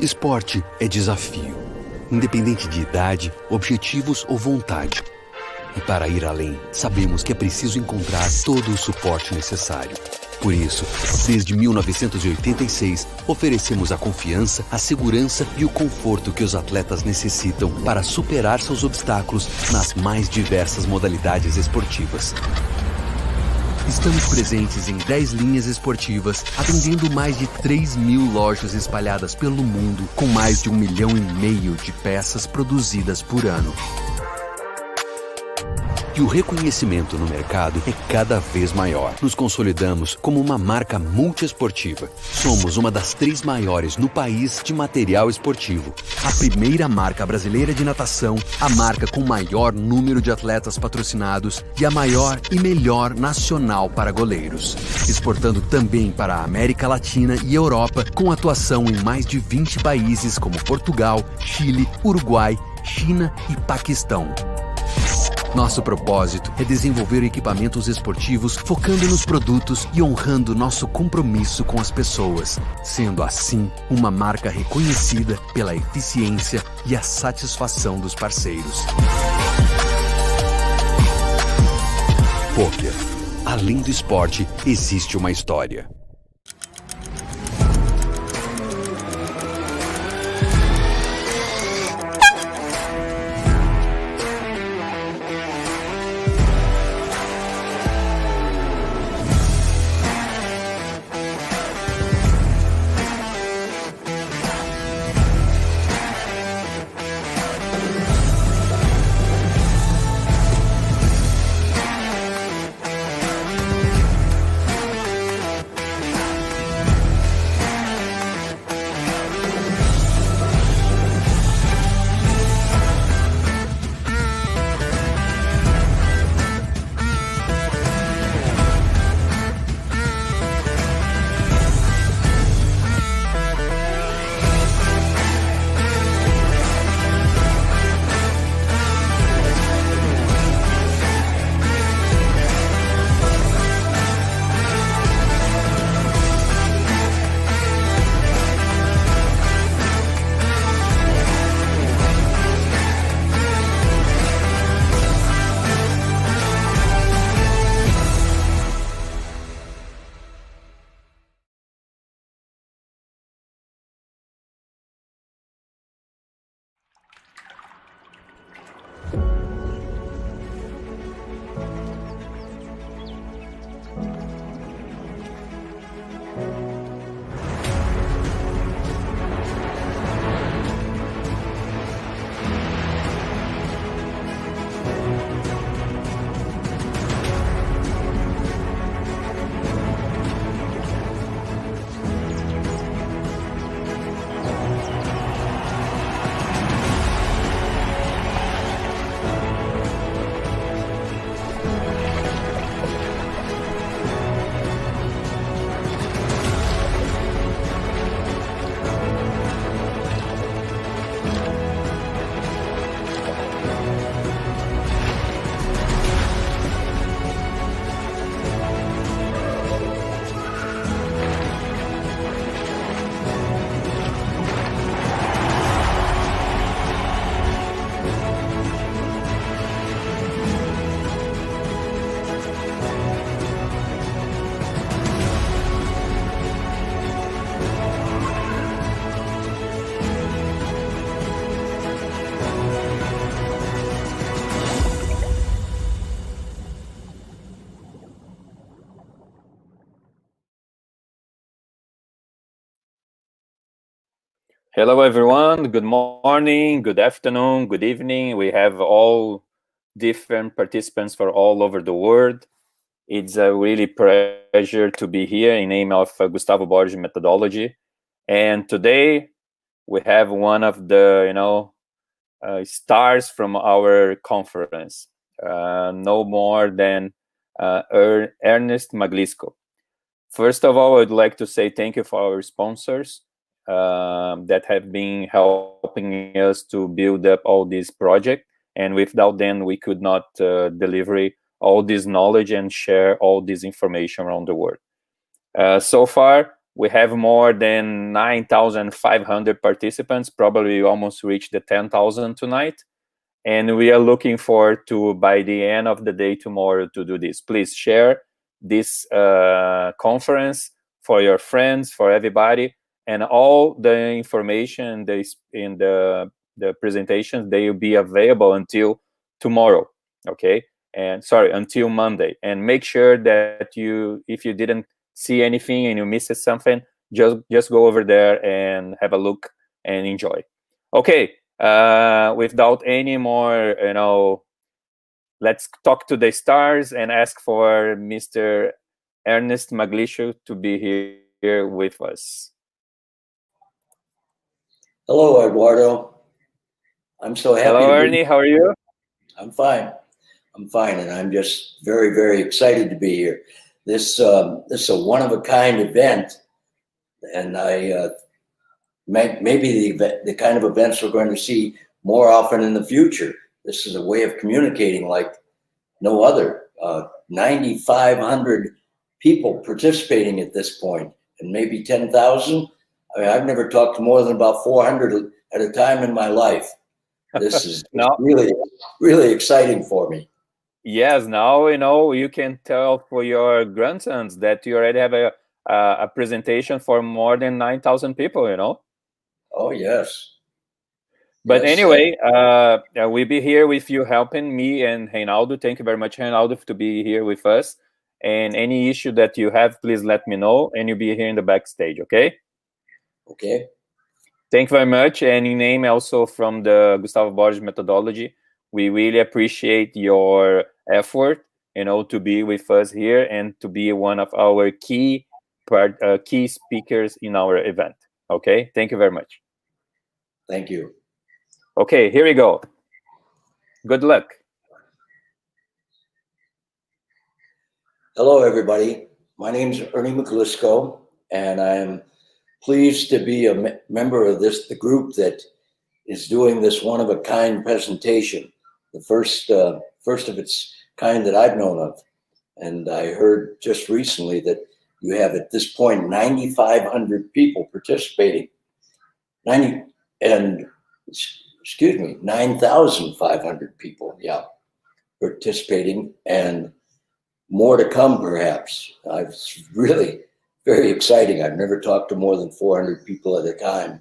Esporte é desafio, independente de idade, objetivos ou vontade. E para ir além, sabemos que é preciso encontrar todo o suporte necessário. Por isso, desde 1986, oferecemos a confiança, a segurança e o conforto que os atletas necessitam para superar seus obstáculos nas mais diversas modalidades esportivas. Estamos presentes em 10 linhas esportivas, atendendo mais de 3.000 lojas espalhadas pelo mundo, com mais de 1,5 milhão de peças produzidas por ano. E o reconhecimento no mercado é cada vez maior. Nos consolidamos como uma marca multiesportiva. Somos uma das 3 maiores no país de material esportivo. A primeira marca brasileira de natação, a marca com maior número de atletas patrocinados e a maior e melhor nacional para goleiros. Exportando também para a América Latina e Europa, com atuação em mais de 20 países como Portugal, Chile, Uruguai, China e Paquistão. Nosso propósito é desenvolver equipamentos esportivos focando nos produtos e honrando nosso compromisso com as pessoas, sendo assim uma marca reconhecida pela eficiência e a satisfação dos parceiros. Poker. Além do esporte, existe uma história. Hello, everyone. Good morning, good afternoon, good evening. We have all different participants from all over the world. It's a really pleasure to be here in name of Gustavo Borges Methodology. And today we have one of the, stars from our conference, no more than Ernest Maglisco. First of all, I'd like to say thank you for our sponsors that have been helping us to build up all this project. And without them, we could not deliver all this knowledge and share all this information around the world. So far, We have more than 9,500 participants, probably almost reach the 10,000 tonight. And we are looking forward to, by the end of the day tomorrow, to do this. Please share this conference for your friends, for everybody, and all the information in the presentations, they will be available until tomorrow, okay? And sorry, until Monday. And make sure that if you didn't see anything and you missed something, just go over there and have a look and enjoy. Okay, without any more, let's talk to the stars and ask for Mr. Ernest Maglicio to be here with us. Hello, Eduardo. I'm so happy. Hello, Ernie. How are you? I'm fine. I'm fine, and I'm just very, very excited to be here. This is a one-of-a-kind event, and maybe the kind of events we're going to see more often in the future. This is a way of communicating like no other. 9,500 people participating at this point, and maybe 10,000. I mean, I've never talked to more than about 400 at a time in my life. This is really, really exciting for me. Yes, now you can tell for your grandsons that you already have a presentation for more than 9,000 people. Oh yes. But yes, anyway, we'll be here with you helping me and Reinaldo. Thank you very much, Reinaldo, to be here with us. And any issue that you have, please let me know, and you'll be here in the backstage, okay? Okay. Thank you very much. And in name also from the Gustavo Borges methodology, we really appreciate your effort, to be with us here and to be one of our key speakers in our event. Okay. Thank you very much. Thank you. Okay, here we go. Good luck. Hello, everybody. My name is Ernie Maglicio, and I am pleased to be a member of the group that is doing this one-of-a-kind presentation, the first of its kind that I've known of. And I heard just recently that you have at this point 9,500 people participating. 9,500 people, yeah, participating, and more to come, perhaps. It's really very exciting. I've never talked to more than 400 people at a time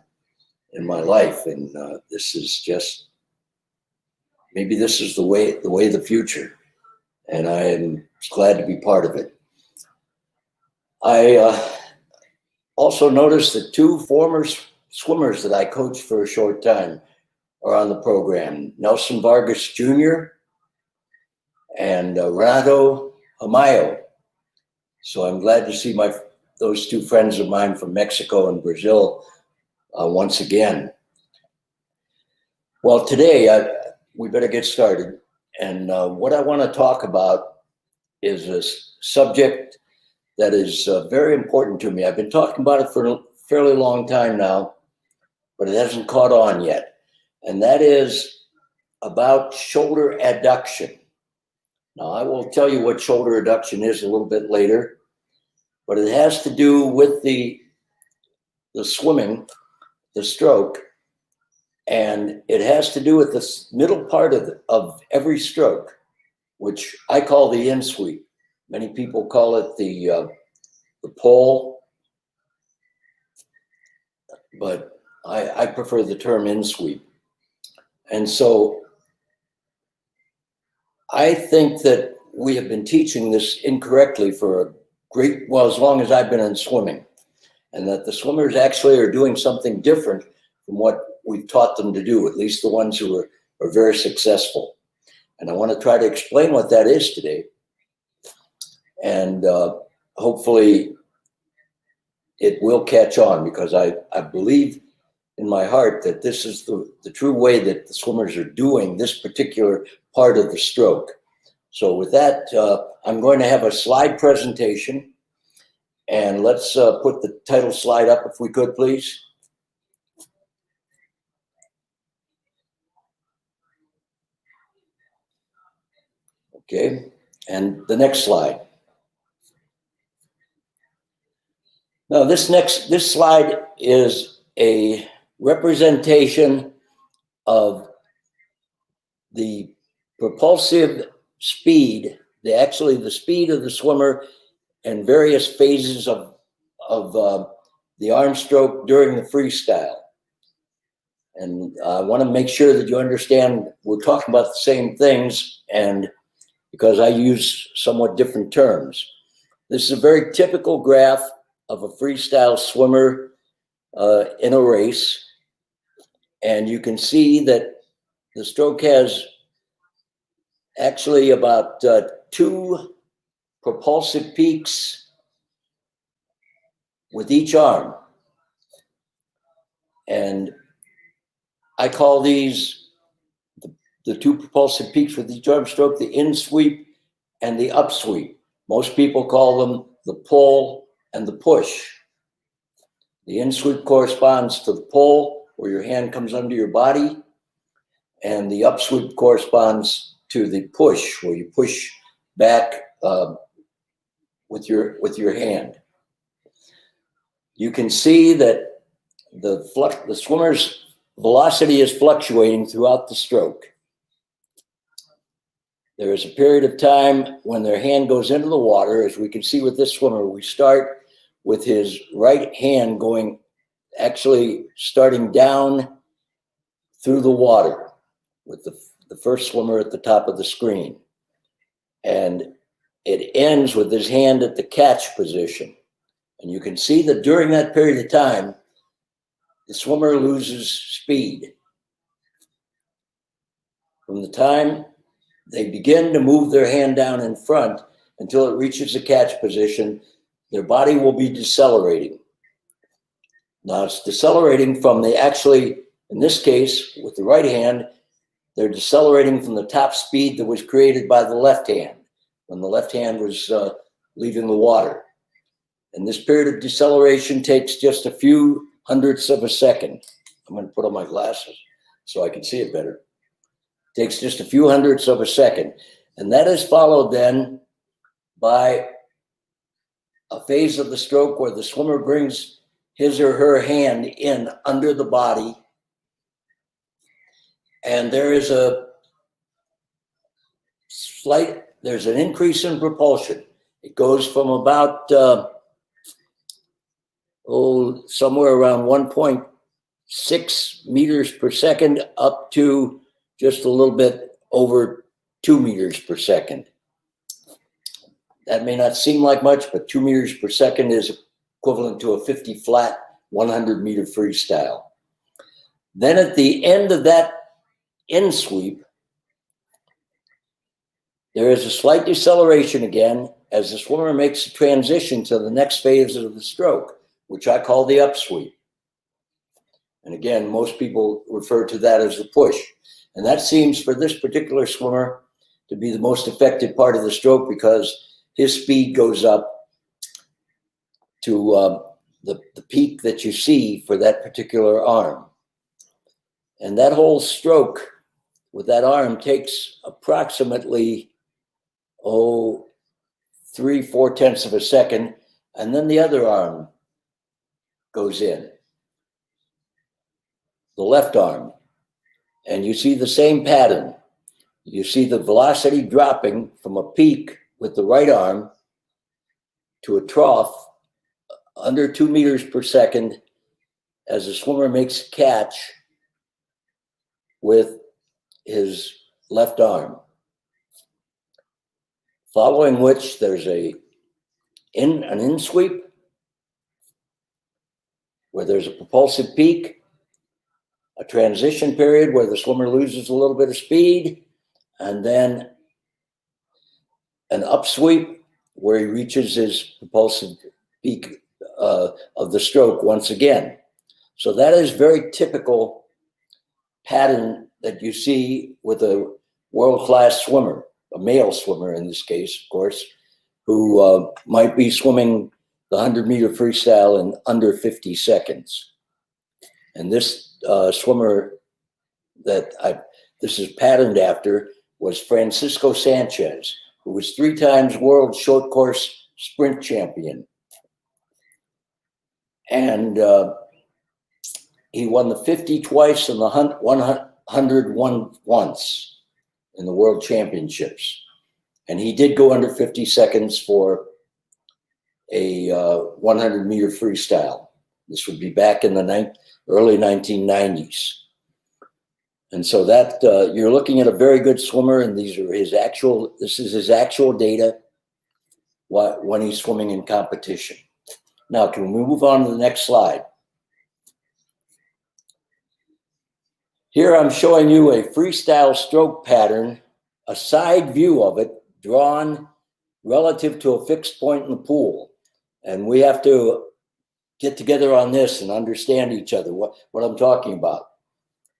in my life, and this is just, maybe this is the way of the future, and I am glad to be part of it. I also noticed that two former swimmers that I coached for a short time are on the program, Nelson Vargas Jr. and Renato Amayo. So I'm glad to see those two friends of mine from Mexico and Brazil once again. Well, today we better get started. And what I want to talk about is a subject that is very important to me. I've been talking about it for a fairly long time now, but it hasn't caught on yet. And that is about shoulder adduction. Now, I will tell you what shoulder adduction is a little bit later, but it has to do with the swimming, the stroke, and it has to do with the middle part of every stroke, which I call the in sweep. Many people call it the pole, but I prefer the term in sweep. And so I think that we have been teaching this incorrectly for as long as I've been in swimming, and that the swimmers actually are doing something different from what we've taught them to do, at least the ones who are very successful. And I want to try to explain what that is today. And hopefully it will catch on, because I believe in my heart that this is the true way that the swimmers are doing this particular part of the stroke. So with that, I'm going to have a slide presentation, and let's put the title slide up if we could, please. Okay, and the next slide. Now, this slide is a representation of the propulsive speed, actually the speed of the swimmer and various phases of the arm stroke during the freestyle. And I want to make sure that you understand we're talking about the same things, and because I use somewhat different terms. This is a very typical graph of a freestyle swimmer in a race. And you can see that the stroke has actually about 2 propulsive peaks with each arm. And I call these the 2 propulsive peaks with each arm stroke, the in sweep and the up sweep. Most people call them the pull and the push. The in sweep corresponds to the pull, where your hand comes under your body, and the up sweep corresponds to the push, where you push back with your hand. You can see that the swimmer's velocity is fluctuating throughout the stroke. There is a period of time when their hand goes into the water. As we can see with this swimmer, we start with his right hand actually starting down through the water with the first swimmer at the top of the screen. And it ends with his hand at the catch position. And you can see that during that period of time, the swimmer loses speed. From the time they begin to move their hand down in front until it reaches the catch position, their body will be decelerating. Now it's decelerating from in this case, with the right hand, they're decelerating from the top speed that was created by the left hand when the left hand was leaving the water. And this period of deceleration takes just a few hundredths of a second. I'm going to put on my glasses so I can see it better. It takes just a few hundredths of a second. And that is followed then by a phase of the stroke where the swimmer brings his or her hand in under the body. And there's an increase in propulsion. It goes from about, somewhere around 1.6 meters per second up to just a little bit over 2 meters per second. That may not seem like much, but 2 meters per second is equivalent to a 50 flat, 100 meter freestyle. Then at the end of that in sweep, there is a slight deceleration again as the swimmer makes a transition to the next phase of the stroke, which I call the up sweep. And again, most people refer to that as the push. And that seems for this particular swimmer to be the most effective part of the stroke because his speed goes up to the peak that you see for that particular arm. And that whole stroke with that arm takes approximately 3/4 of a second, and then the other arm goes in, the left arm, and you see the same pattern. You see the velocity dropping from a peak with the right arm to a trough under 2 meters per second as the swimmer makes a catch with his left arm. Following which there's an in sweep where there's a propulsive peak, a transition period where the swimmer loses a little bit of speed, and then an up sweep where he reaches his propulsive peak of the stroke once again. So that is very typical pattern that you see with a world-class swimmer, a male swimmer in this case, of course, who might be swimming the 100-meter freestyle in under 50 seconds. And this swimmer that this is patterned after was Francisco Sanchez, who was 3 times world short course sprint champion. And he won the 50 twice and the 100 once in the World Championships. And he did go under 50 seconds for a 100-meter freestyle. This would be back in the early 1990s. And so that you're looking at a very good swimmer, and this is his actual data when he's swimming in competition. Now, can we move on to the next slide? Here I'm showing you a freestyle stroke pattern, a side view of it drawn relative to a fixed point in the pool. And we have to get together on this and understand each other, what I'm talking about.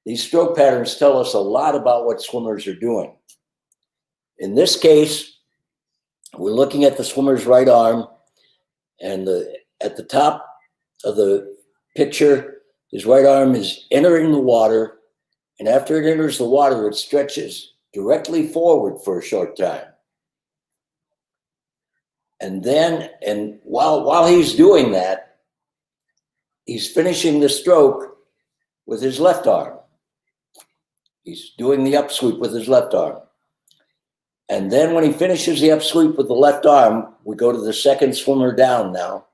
These stroke patterns tell us a lot about what swimmers are doing. In this case, we're looking at the swimmer's right arm, and at the top of the picture, his right arm is entering the water, and after it enters the water, it stretches directly forward for a short time. And while he's doing that, he's finishing the stroke with his left arm. He's doing the upsweep with his left arm. And then when he finishes the upsweep with the left arm, we go to the second swimmer down now.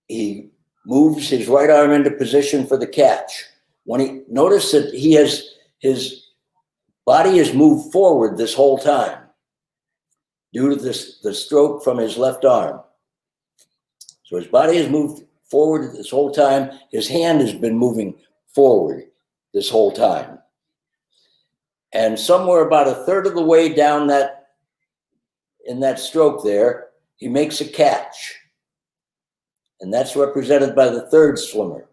He moves his right arm into position for the catch. Notice that his body has moved forward this whole time due to the stroke from his left arm. So his body has moved forward this whole time. His hand has been moving forward this whole time. And somewhere about a third of the way down in that stroke there, he makes a catch. And that's represented by the third swimmer.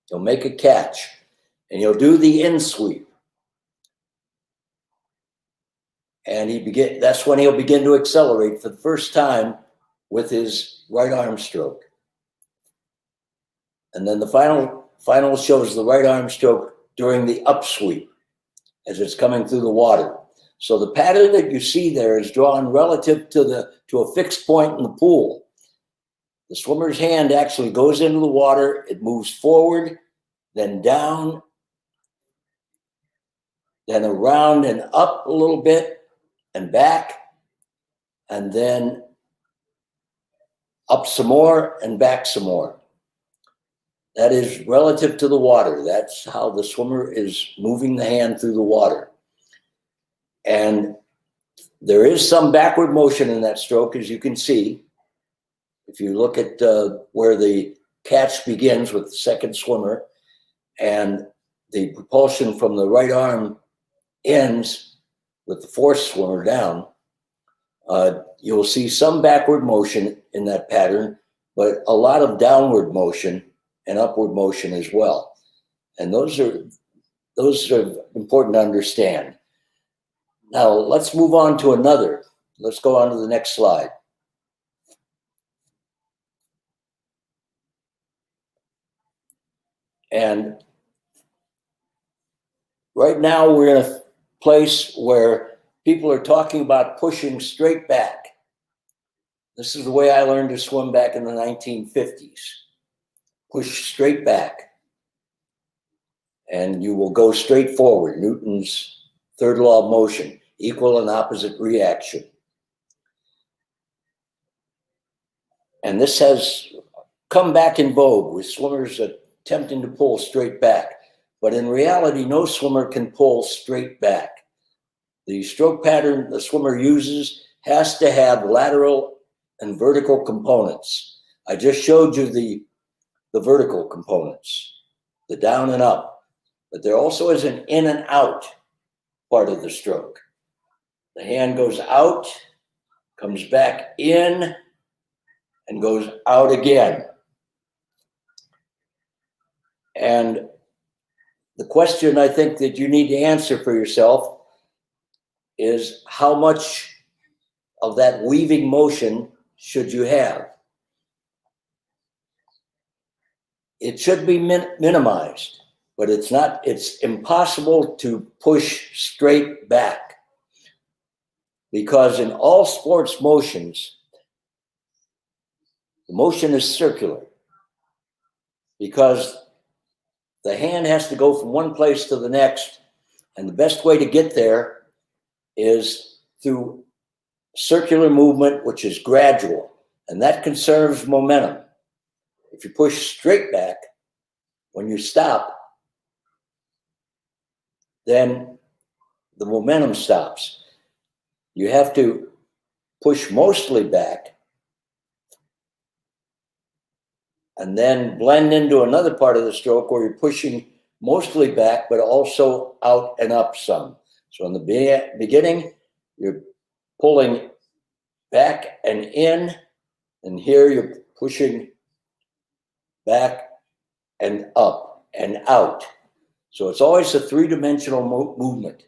He'll make a catch, and he'll do the in sweep. And that's when he'll begin to accelerate for the first time with his right arm stroke. And then the final shows the right arm stroke during the upsweep as it's coming through the water. So the pattern that you see there is drawn relative to a fixed point in the pool. The swimmer's hand actually goes into the water, it moves forward, then down, then around and up a little bit, and back, and then up some more and back some more. That is relative to the water. That's how the swimmer is moving the hand through the water. And there is some backward motion in that stroke, as you can see. If you look at where the catch begins with the second swimmer and the propulsion from the right arm ends with the fourth swimmer down, you'll see some backward motion in that pattern, but a lot of downward motion and upward motion as well. And those are important to understand. Now let's move on to another. Let's go on to the next slide. And right now we're in a place where people are talking about pushing straight back. This is the way I learned to swim back in the 1950s. Push straight back. And you will go straight forward. Newton's third law of motion, equal and opposite reaction. And this has come back in vogue with swimmers attempting to pull straight back. But in reality, no swimmer can pull straight back. The stroke pattern the swimmer uses has to have lateral and vertical components. I just showed you the vertical components, the down and up, but there also is an in and out part of the stroke. The hand goes out, comes back in, and goes out again. And the question I think that you need to answer for yourself is how much of that weaving motion should you have? It should be minimized, but it's impossible to push straight back, because in all sports motions, The motion is circular because the hand has to go from one place to the next, and the best way to get there is through circular movement, which is gradual, and that conserves momentum. If you push straight back, when you stop, then the momentum stops. You have to push mostly back and then blend into another part of the stroke where you're pushing mostly back, but also out and up some. So in the beginning, you're pulling back and in, and here you're pushing back and up and out. So it's always a three-dimensional movement.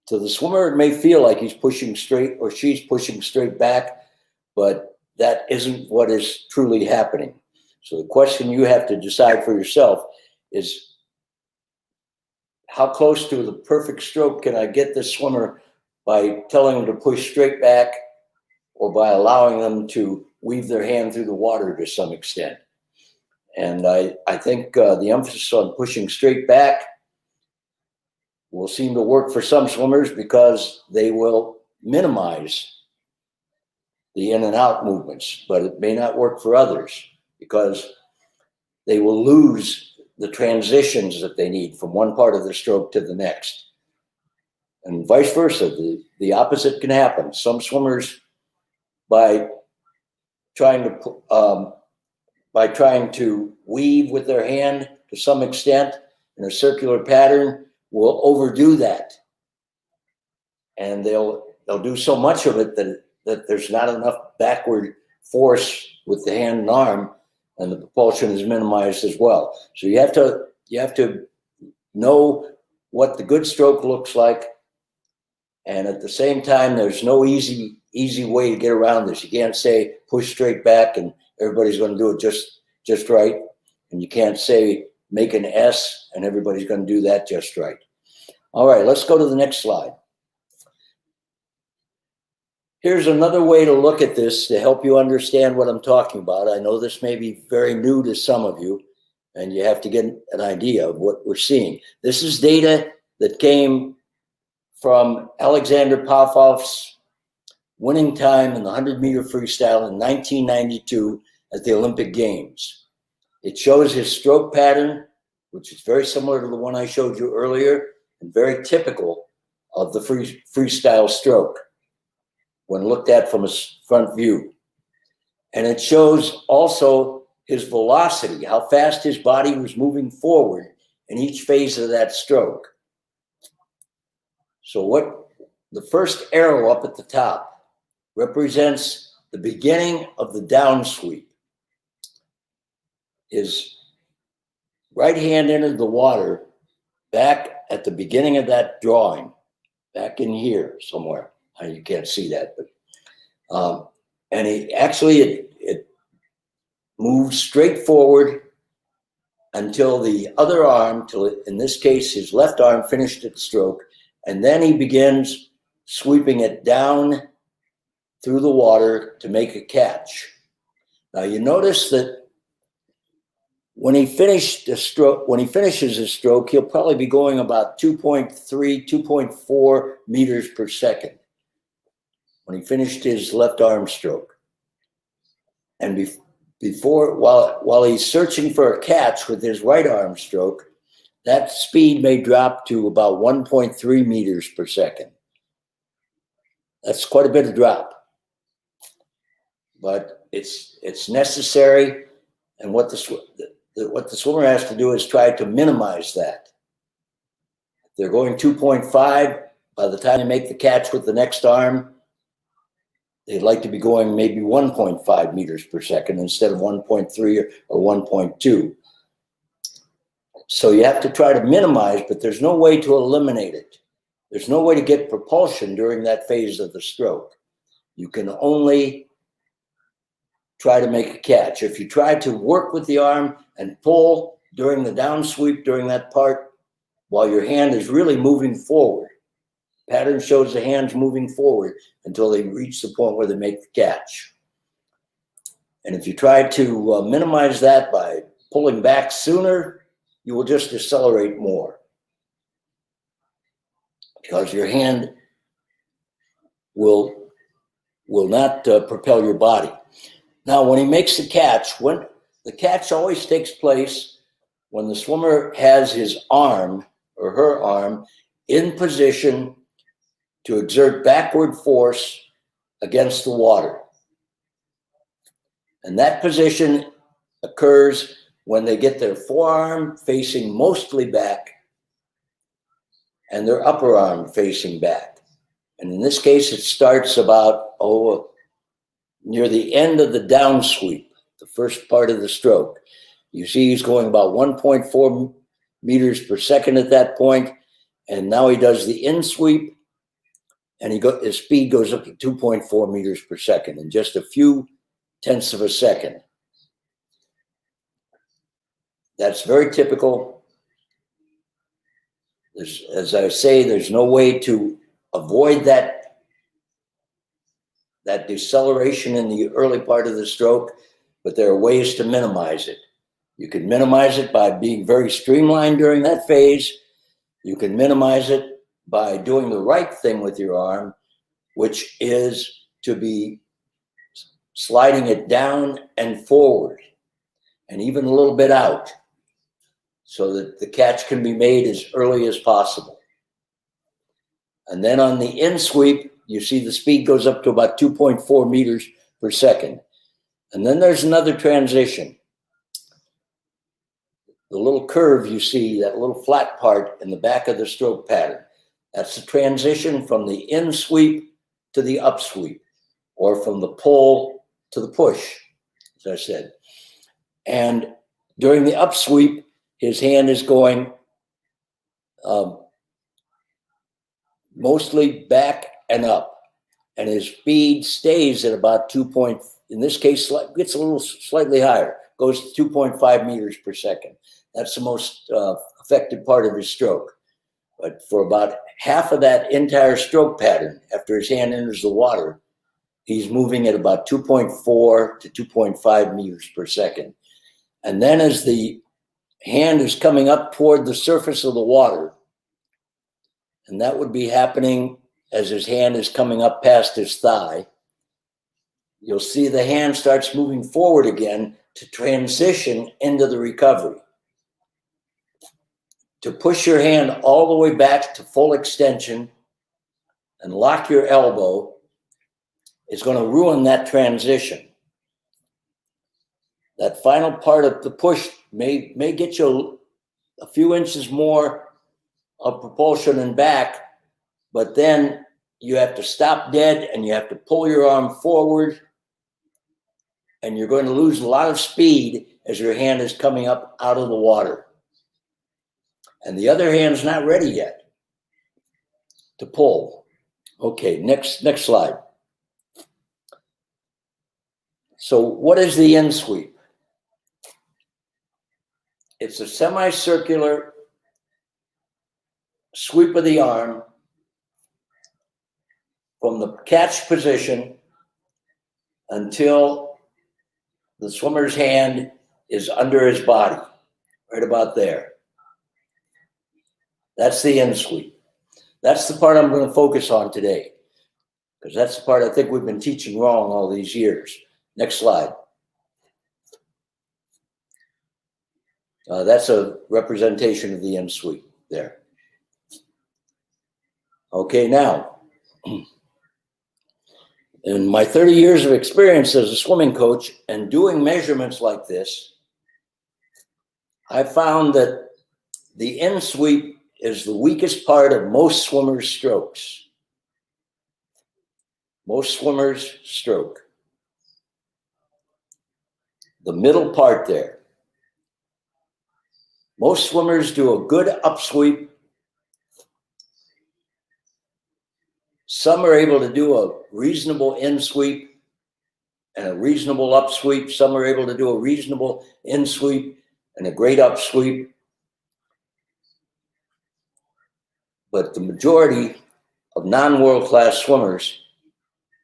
To the swimmer, it may feel like he's pushing straight or she's pushing straight back, but that isn't what is truly happening. So the question you have to decide for yourself is, how close to the perfect stroke can I get this swimmer by telling them to push straight back or by allowing them to weave their hand through the water to some extent? And I think the emphasis on pushing straight back will seem to work for some swimmers because they will minimize the in and out movements, but it may not work for others because they will lose the transitions that they need from one part of the stroke to the next. And vice versa, the opposite can happen. Some swimmers, by trying to weave with their hand to some extent in a circular pattern, will overdo that. And they'll do so much of it that there's not enough backward force with the hand and arm, and the propulsion is minimized as well. So you have to know what the good stroke looks like, and at the same time, there's no easy way to get around this. You can't say push straight back and everybody's going to do it just right, and you can't say make an S and everybody's going to do that just right. All right, let's go to the next slide. Here's another way to look at this to help you understand what I'm talking about. I know this may be very new to some of you, and you have to get an idea of what we're seeing. This is data that came from Alexander Popov's winning time in the 100-meter freestyle in 1992 at the Olympic Games. It shows his stroke pattern, which is very similar to the one I showed you earlier and very typical of the freestyle stroke when looked at from a front view. And it shows also his velocity, how fast his body was moving forward in each phase of that stroke. So what the first arrow up at the top represents the beginning of the down sweep. His right hand entered the water back at the beginning of that drawing, back in here somewhere. You can't see that, but and it moves straight forward until the other arm, in this case his left arm, finished its stroke, and then he begins sweeping it down through the water to make a catch. Now you notice that when he finishes his stroke, he'll probably be going about 2.3, 2.4 meters per second when he finished his left arm stroke. And while he's searching for a catch with his right arm stroke, that speed may drop to about 1.3 meters per second. That's quite a bit of drop, but it's necessary. And what the swimmer has to do is try to minimize that. If they're going 2.5, by the time they make the catch with the next arm, they'd like to be going maybe 1.5 meters per second instead of 1.3 or 1.2. So you have to try to minimize, but there's no way to eliminate it. There's no way to get propulsion during that phase of the stroke. You can only try to make a catch. If you try to work with the arm and pull during the down sweep during that part, while your hand is really moving forward, pattern shows the hands moving forward until they reach the point where they make the catch. And if you try to minimize that by pulling back sooner, you will just decelerate more, because your hand will not propel your body. Now, when he makes the catch, when the catch always takes place when the swimmer has his arm or her arm in position to exert backward force against the water. And that position occurs when they get their forearm facing mostly back and their upper arm facing back. And in this case, it starts about, near the end of the down sweep, the first part of the stroke. You see he's going about 1.4 meters per second at that point, and now he does the in sweep, and his speed goes up to 2.4 meters per second in just a few tenths of a second. That's very typical. As I say, there's no way to avoid that deceleration in the early part of the stroke, but there are ways to minimize it. You can minimize it by being very streamlined during that phase. You can minimize it by doing the right thing with your arm, which is to be sliding it down and forward, and even a little bit out, so that the catch can be made as early as possible. And then on the in sweep, you see the speed goes up to about 2.4 meters per second. And then there's another transition. The little curve you see, that little flat part in the back of the stroke pattern, that's the transition from the in sweep to the up sweep, or from the pull to the push, as I said. And during the up sweep, his hand is going mostly back and up, and his speed stays at about 2 point, in this case, gets a little slightly higher, goes to 2.5 meters per second. That's the most effective part of his stroke. But for about half of that entire stroke pattern, after his hand enters the water, he's moving at about 2.4 to 2.5 meters per second. And then as the hand is coming up toward the surface of the water, and that would be happening as his hand is coming up past his thigh, you'll see the hand starts moving forward again to transition into the recovery. To push your hand all the way back to full extension and lock your elbow is going to ruin that transition. That final part of the push may get you a few inches more of propulsion and back, but then you have to stop dead and you have to pull your arm forward, and you're going to lose a lot of speed as your hand is coming up out of the water. And the other hand's not ready yet to pull. Okay, next slide. So what is the in sweep? It's a semicircular sweep of the arm from the catch position until the swimmer's hand is under his body, right about there. That's the in sweep. That's the part I'm going to focus on today, because that's the part I think we've been teaching wrong all these years. Next slide. That's a representation of the in sweep there. Okay, now, in my 30 years of experience as a swimming coach and doing measurements like this, I found that the in sweep is the weakest part of most swimmers' strokes. Most swimmers stroke. The middle part there. Most swimmers do a good upsweep. Some are able to do a reasonable in sweep and a reasonable upsweep. Some are able to do a reasonable in sweep and a great upsweep. But the majority of non-world-class swimmers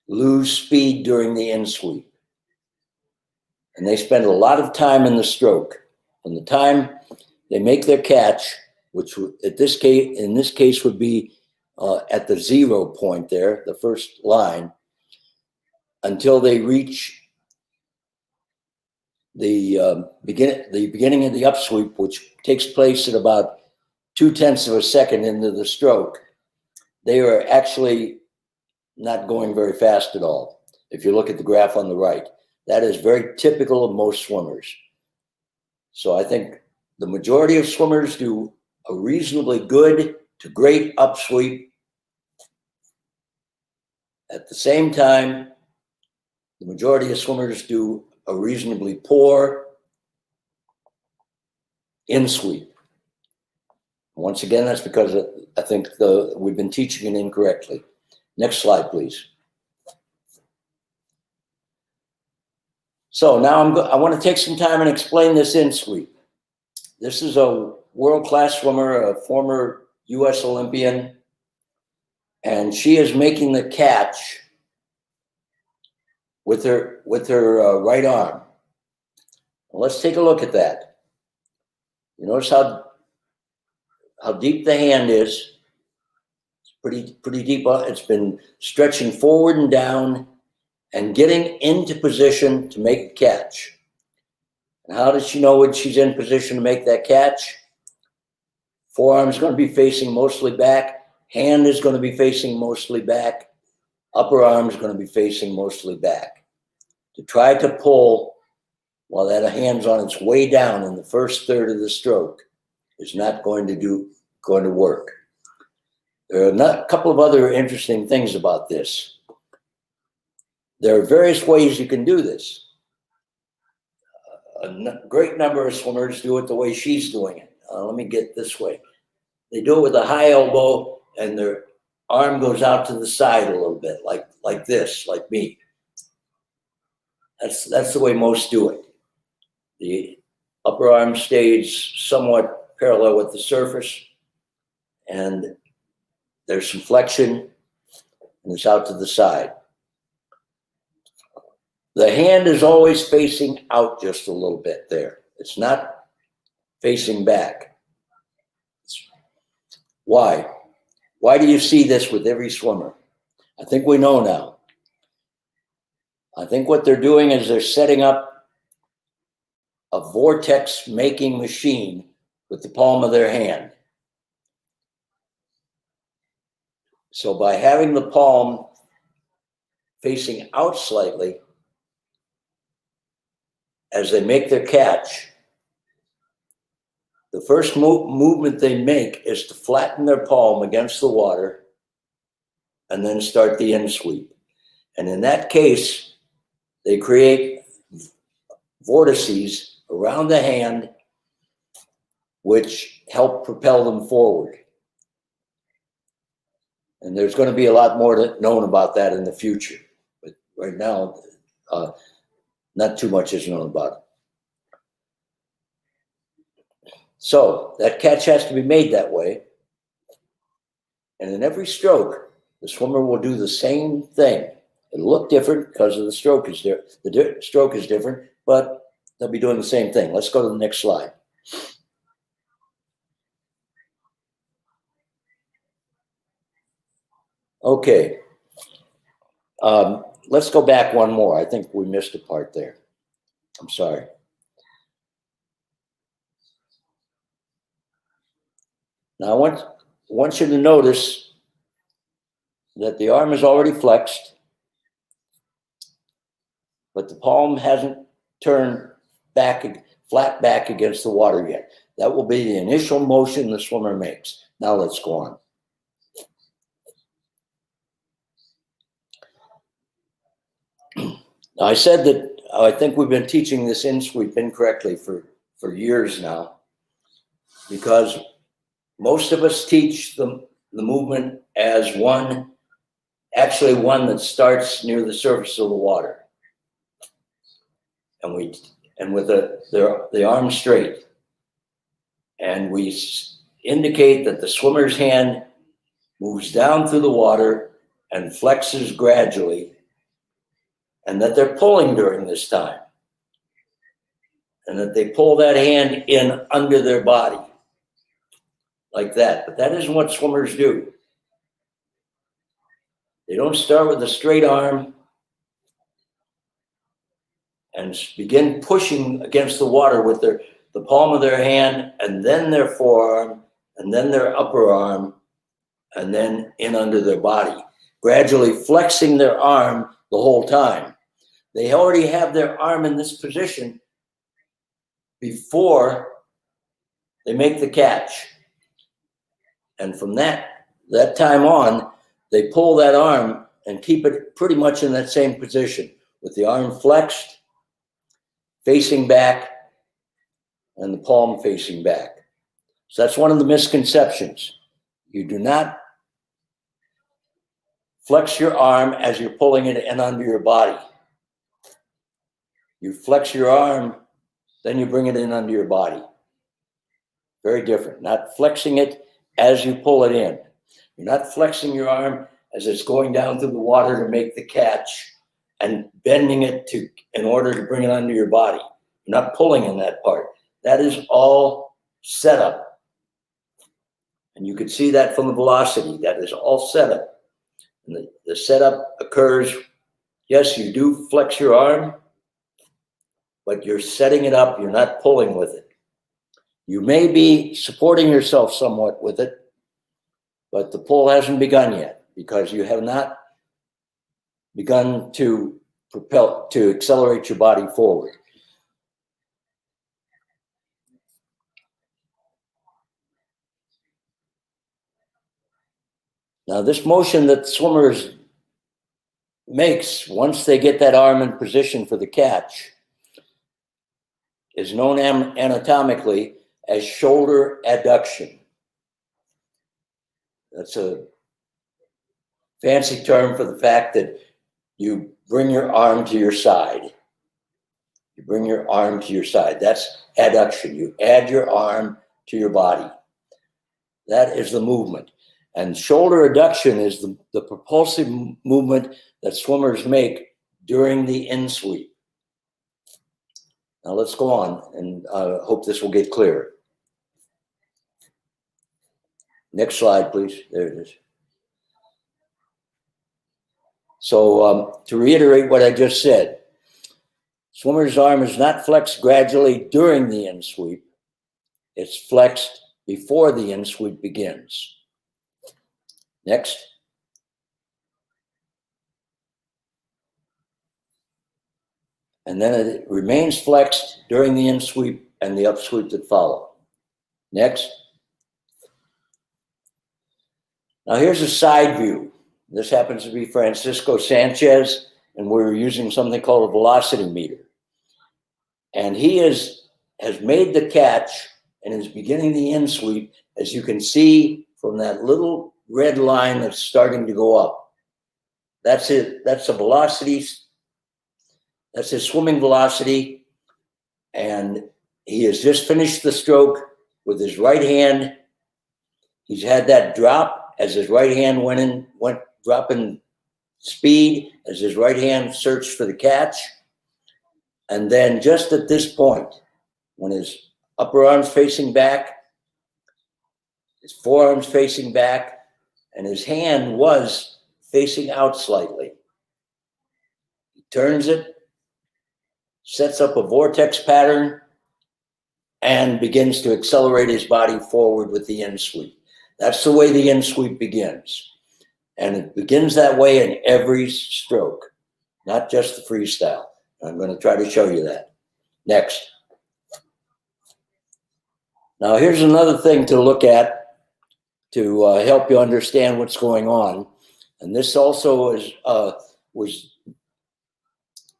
lose speed during the in sweep. and they spend a lot of time in the stroke. From the time they make their catch, which in this case would be at the 0 point there, the first line, until they reach the beginning of the upsweep, which takes place at about 0.2 of a second into the stroke, they are actually not going very fast at all. If you look at the graph on the right, that is very typical of most swimmers. So I think the majority of swimmers do a reasonably good to great upsweep. At the same time, the majority of swimmers do a reasonably poor in-sweep. Once again, that's because I think we've been teaching it incorrectly. Next slide, please. So now I want to take some time and explain this in-sweep. This is a world-class swimmer, a former U.S. Olympian, and she is making the catch with her right arm. Well, let's take a look at that. You notice how deep the hand is. It's pretty deep. It's been stretching forward and down and getting into position to make the catch. And how does she know when she's in position to make that catch? Forearm's going to be facing mostly back. Hand is going to be facing mostly back. Upper arm is going to be facing mostly back. To try to pull while that hand's on its way down in the first third of the stroke is not going to work. There are a couple of other interesting things about this. There are various ways you can do this. A great number of swimmers do it the way she's doing it. Let me get this way. They do it with a high elbow and their arm goes out to the side a little bit, like this, like me. That's the way most do it. The upper arm stays somewhat parallel with the surface, and there's some flexion, and it's out to the side. The hand is always facing out just a little bit there. It's not facing back. Why? Why do you see this with every swimmer? I think we know now. I think what they're doing is they're setting up a vortex making machine with the palm of their hand. So by having the palm facing out slightly, as they make their catch, the first movement they make is to flatten their palm against the water and then start the in-sweep. And in that case, they create vortices around the hand which help propel them forward. And there's going to be a lot more known about that in the future. But right now, not too much is known about it. So that catch has to be made that way. And in every stroke, the swimmer will do the same thing. It'll look different because of the stroke is there. The stroke is different, but they'll be doing the same thing. Let's go to the next slide. Okay. Let's go back one more. I think we missed a part there. I'm sorry. Now, I want you to notice that the arm is already flexed, but the palm hasn't turned back, flat back against the water yet. That will be the initial motion the swimmer makes. Now let's go on. Now, I said that I think we've been teaching this in-sweep incorrectly for years now, because most of us teach the movement as one that starts near the surface of the water, and with the arm straight, and we indicate that the swimmer's hand moves down through the water and flexes gradually, and that they're pulling during this time. and that they pull that hand in under their body like that. But that isn't what swimmers do. They don't start with a straight arm and begin pushing against the water with the palm of their hand, and then their forearm, and then their upper arm, and then in under their body, gradually flexing their arm the whole time. They already have their arm in this position before they make the catch. And from that time on, they pull that arm and keep it pretty much in that same position with the arm flexed, facing back, and the palm facing back. So that's one of the misconceptions. You do not flex your arm as you're pulling it in under your body. You flex your arm, then you bring it in under your body. Very different. Not flexing it as you pull it in. You're not flexing your arm as it's going down through the water to make the catch and bending it in order to bring it under your body. You're not pulling in that part. That is all set up. And you can see that from the velocity. That is all set up. And the setup occurs, yes, you do flex your arm, but you're setting it up. You're not pulling with it. You may be supporting yourself somewhat with it, but the pull hasn't begun yet because you have not begun to accelerate your body forward. Now, this motion that swimmers makes once they get that arm in position for the catch is known anatomically as shoulder adduction. That's a fancy term for the fact that you bring your arm to your side. You bring your arm to your side. That's adduction. You add your arm to your body. That is the movement. And shoulder adduction is the propulsive movement that swimmers make during the in sweep. Now let's go on, and I hope this will get clearer. Next slide, please. There it is. So to reiterate what I just said, swimmer's arm is not flexed gradually during the in sweep. It's flexed before the in sweep begins. Next. And then it remains flexed during the in sweep and the up sweep that follow. Next. Now here's a side view. This happens to be Francisco Sanchez, and we're using something called a velocity meter. And he has made the catch and is beginning the in sweep, as you can see from that little red line that's starting to go up. That's it. That's the velocity. That's his swimming velocity. And he has just finished the stroke with his right hand. He's had that drop as his right hand went dropping speed as his right hand searched for the catch. And then just at this point, when his upper arm's facing back, his forearm's facing back, and his hand was facing out slightly, he turns it, sets up a vortex pattern, and begins to accelerate his body forward with the in sweep. That's the way the in sweep begins. And it begins that way in every stroke, not just the freestyle. I'm going to try to show you that. Next. Now, here's another thing to look at to help you understand what's going on. And this also is a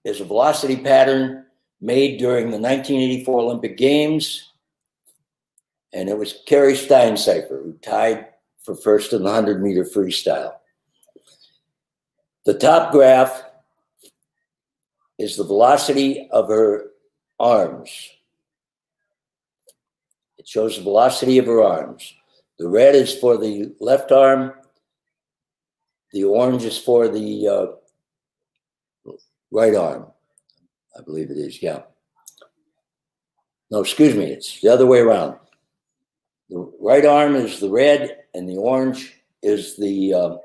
velocity pattern made during the 1984 Olympic Games. And it was Carrie Steincypher who tied for first in the 100-meter freestyle. The top graph is the velocity of her arms. It shows the velocity of her arms. The red is for the left arm. The orange is for the right arm. I believe it is, yeah. No, excuse me, it's the other way around. The right arm is the red and the orange is the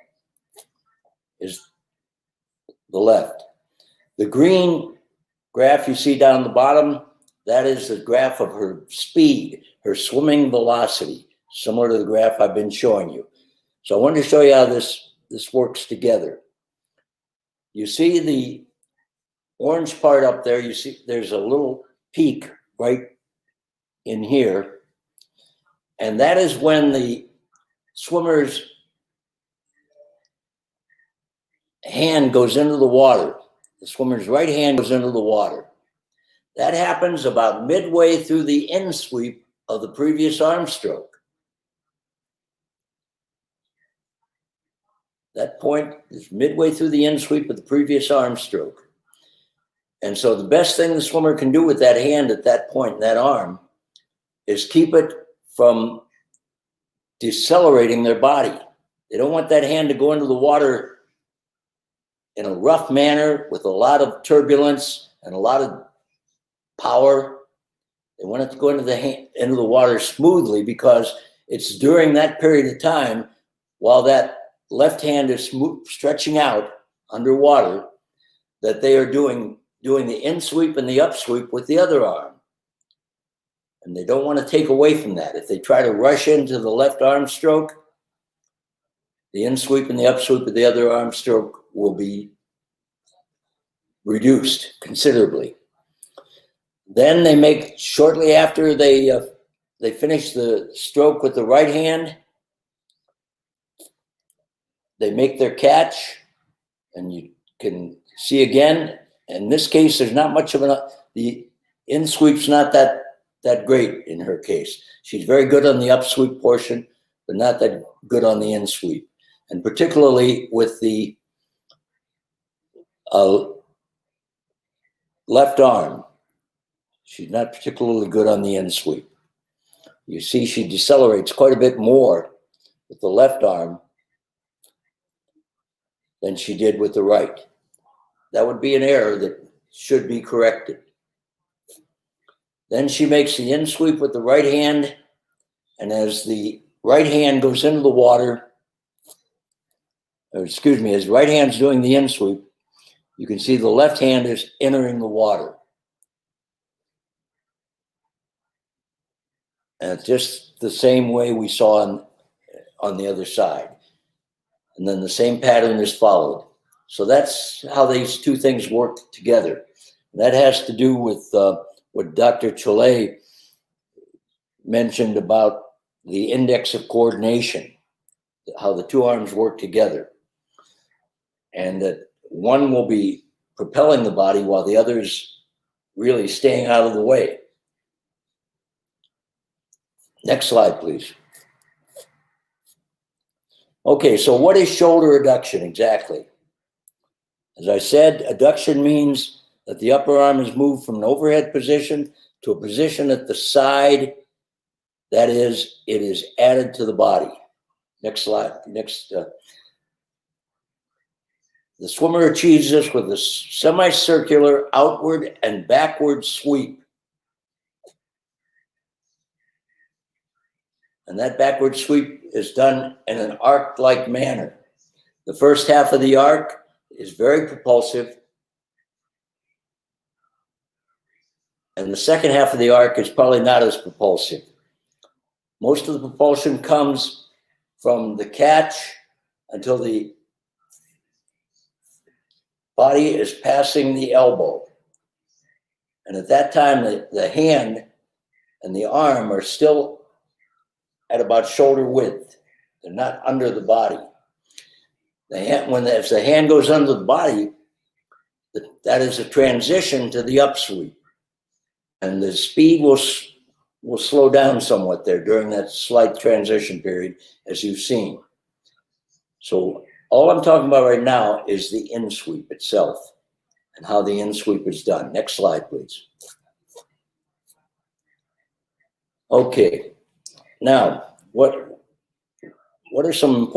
left. The green graph you see down the bottom, that is the graph of her speed, her swimming velocity, similar to the graph I've been showing you. So I wanted to show you how this works together. You see the orange part up there, you see there's a little peak right in here. And that is when the swimmer's hand goes into the water. The swimmer's right hand goes into the water. That happens about midway through the in sweep of the previous arm stroke. That point is midway through the in sweep of the previous arm stroke. And so the best thing the swimmer can do with that hand at that point in that arm is keep it from decelerating their body. They don't want that hand to go into the water in a rough manner with a lot of turbulence and a lot of power. They want it to go into the water smoothly, because it's during that period of time while that left hand is stretching out underwater that they are doing the in sweep and the up sweep with the other arm. And they don't want to take away from that. If they try to rush into the left arm stroke, the in sweep and the up sweep of the other arm stroke will be reduced considerably. Then they make, shortly after they finish the stroke with the right hand, they make their catch, and you can see again, in this case, there's not much of the in sweep's not that great in her case. She's very good on the up sweep portion, but not that good on the in sweep. And particularly with the left arm, she's not particularly good on the in sweep. You see she decelerates quite a bit more with the left arm than she did with the right. That would be an error that should be corrected. Then she makes the in sweep with the right hand, and as the right hand goes into the water, as the right hand's doing the in sweep, you can see the left hand is entering the water. And it's just the same way we saw on the other side. And then the same pattern is followed. So that's how these two things work together. And that has to do with what Dr. Cholet mentioned about the index of coordination, how the two arms work together. And that one will be propelling the body while the other is really staying out of the way. Next slide, please. Okay, so what is shoulder adduction exactly? As I said, adduction means that the upper arm is moved from an overhead position to a position at the side. That is, it is added to the body. Next slide. The swimmer achieves this with a semicircular outward and backward sweep. And that backward sweep is done in an arc-like manner. The first half of the arc is very propulsive, and the second half of the arc is probably not as propulsive. Most of the propulsion comes from the catch until the body is passing the elbow. And at that time, the hand and the arm are still at about shoulder width. They're not under the body. If the hand goes under the body, that is a transition to the upsweep. And the speed will slow down somewhat there during that slight transition period, as you've seen. So all I'm talking about right now is the in sweep itself and how the in sweep is done. Next slide, please. Okay. Now, what are some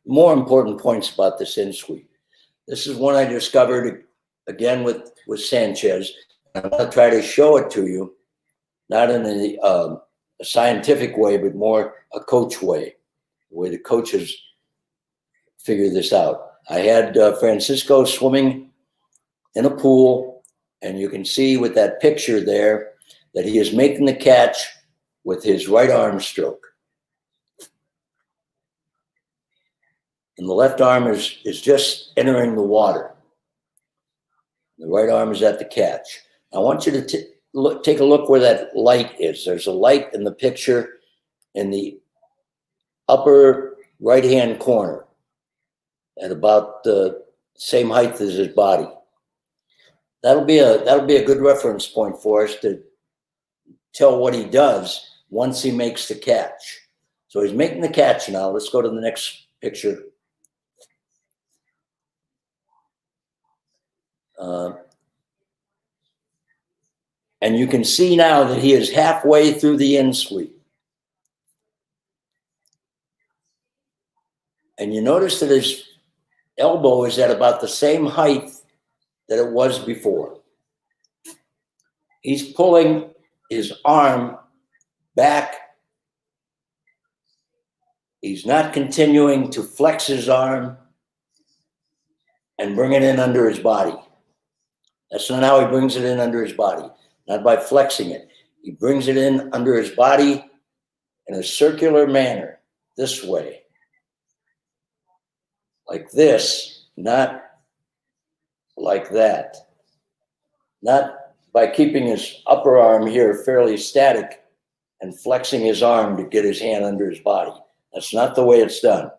more important points about this in sweep? This is one I discovered again with Sanchez. I'm going to try to show it to you not in a scientific way, but more a coach way, the way the coaches figure this out. I had Francisco swimming in a pool, and you can see with that picture there that he is making the catch with his right arm stroke. And the left arm is just entering the water. The right arm is at the catch. I want you to take a look where that light is. There's a light in the picture in the upper right-hand corner at about the same height as his body. That'll be a good reference point for us to tell what he does once he makes the catch. So he's making the catch now. Let's go to the next picture. And you can see now that he is halfway through the in sweep. And you notice that his elbow is at about the same height that it was before. He's pulling his arm back. He's not continuing to flex his arm and bring it in under his body. That's not how he brings it in under his body. Not by flexing it. He brings it in under his body in a circular manner, this way. Like this, not like that. Not by keeping his upper arm here fairly static and flexing his arm to get his hand under his body. That's not the way it's done.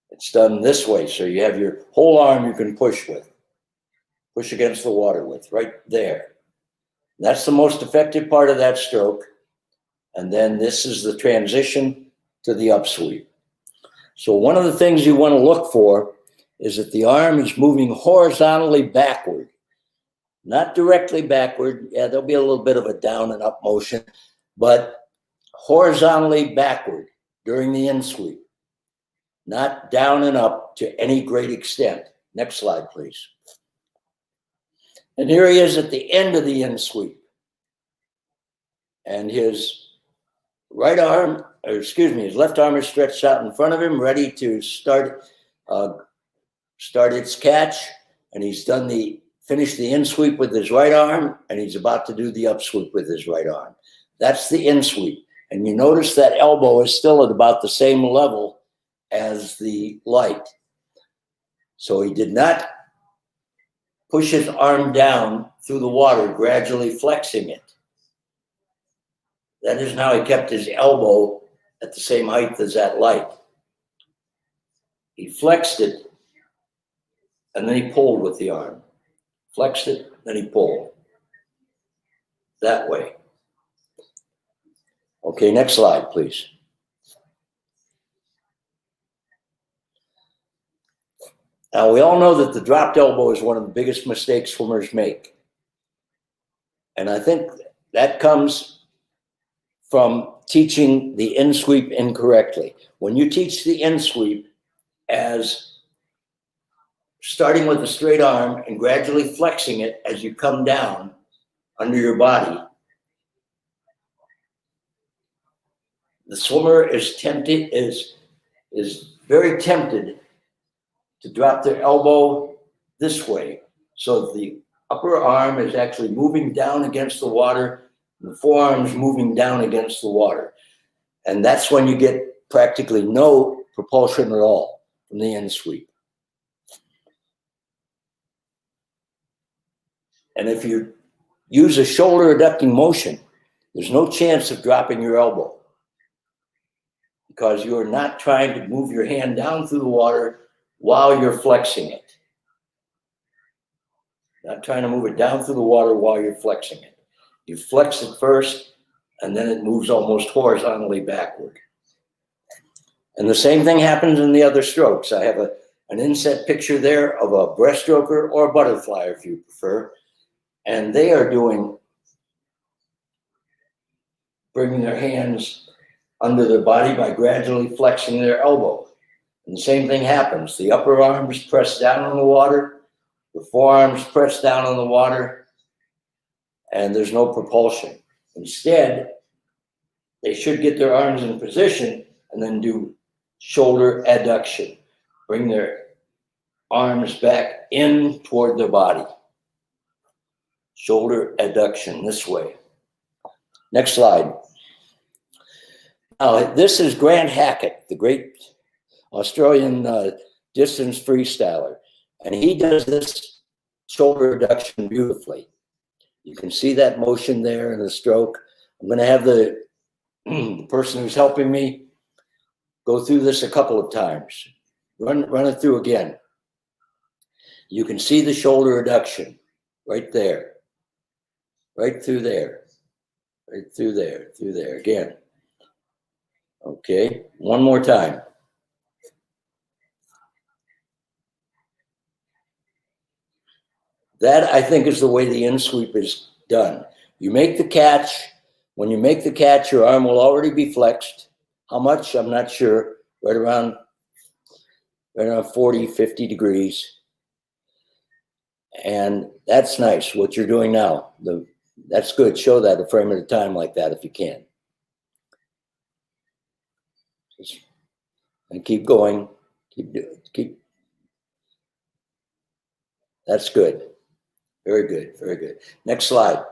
It's done this way, so you have your whole arm you can push with. Push against the water with, right there. That's the most effective part of that stroke. And then this is the transition to the upsweep. So one of the things you want to look for is that the arm is moving horizontally backward, not directly backward. Yeah, there'll be a little bit of a down and up motion, but horizontally backward during the in sweep, not down and up to any great extent. Next slide, please. And here he is at the end of the in sweep. And his right arm, or excuse me, his left arm is stretched out in front of him, ready to start its catch. And he's finished the in sweep with his right arm, and he's about to do the up sweep with his right arm. That's the in sweep. And you notice that elbow is still at about the same level as the light. So he did not push his arm down through the water, gradually flexing it. That is how he kept his elbow at the same height as that light. He flexed it, and then he pulled with the arm. Flexed it, then he pulled. That way. Okay, next slide, please. Now, we all know that the dropped elbow is one of the biggest mistakes swimmers make. And I think that comes from teaching the in sweep incorrectly. When you teach the in sweep as starting with a straight arm and gradually flexing it as you come down under your body, the swimmer is very tempted to drop their elbow this way. So the upper arm is actually moving down against the water, and the forearm's moving down against the water. And that's when you get practically no propulsion at all from the in sweep. And if you use a shoulder adducting motion, there's no chance of dropping your elbow because you're not trying to move your hand down through the water while you're flexing it. Not trying to move it down through the water while you're flexing it. You flex it first, and then it moves almost horizontally backward. And the same thing happens in the other strokes. I have an inset picture there of a breaststroker or a butterfly, if you prefer. And they are bringing their hands under their body by gradually flexing their elbow. And the same thing happens. The upper arm is pressed down on the water. The forearms pressed down on the water. and there's no propulsion. Instead, they should get their arms in position and then do shoulder adduction. Bring their arms back in toward their body. Shoulder adduction this way. Next slide. Now, this is Grant Hackett, the great Australian distance freestyler. And he does this shoulder adduction beautifully. You can see that motion there in the stroke. I'm going to have the person who's helping me go through this a couple of times. Run it through again. You can see the shoulder adduction right there. Right through there. Right through there. Through there again. Okay, one more time. That, I think, is the way the in sweep is done. You make the catch. When you make the catch, your arm will already be flexed. How much? I'm not sure. Right around 40, 50 degrees. And that's nice, what you're doing now. That's good. Show that a frame at a time like that if you can. And keep going. Keep. That's good. Very good. Very good. Next slide.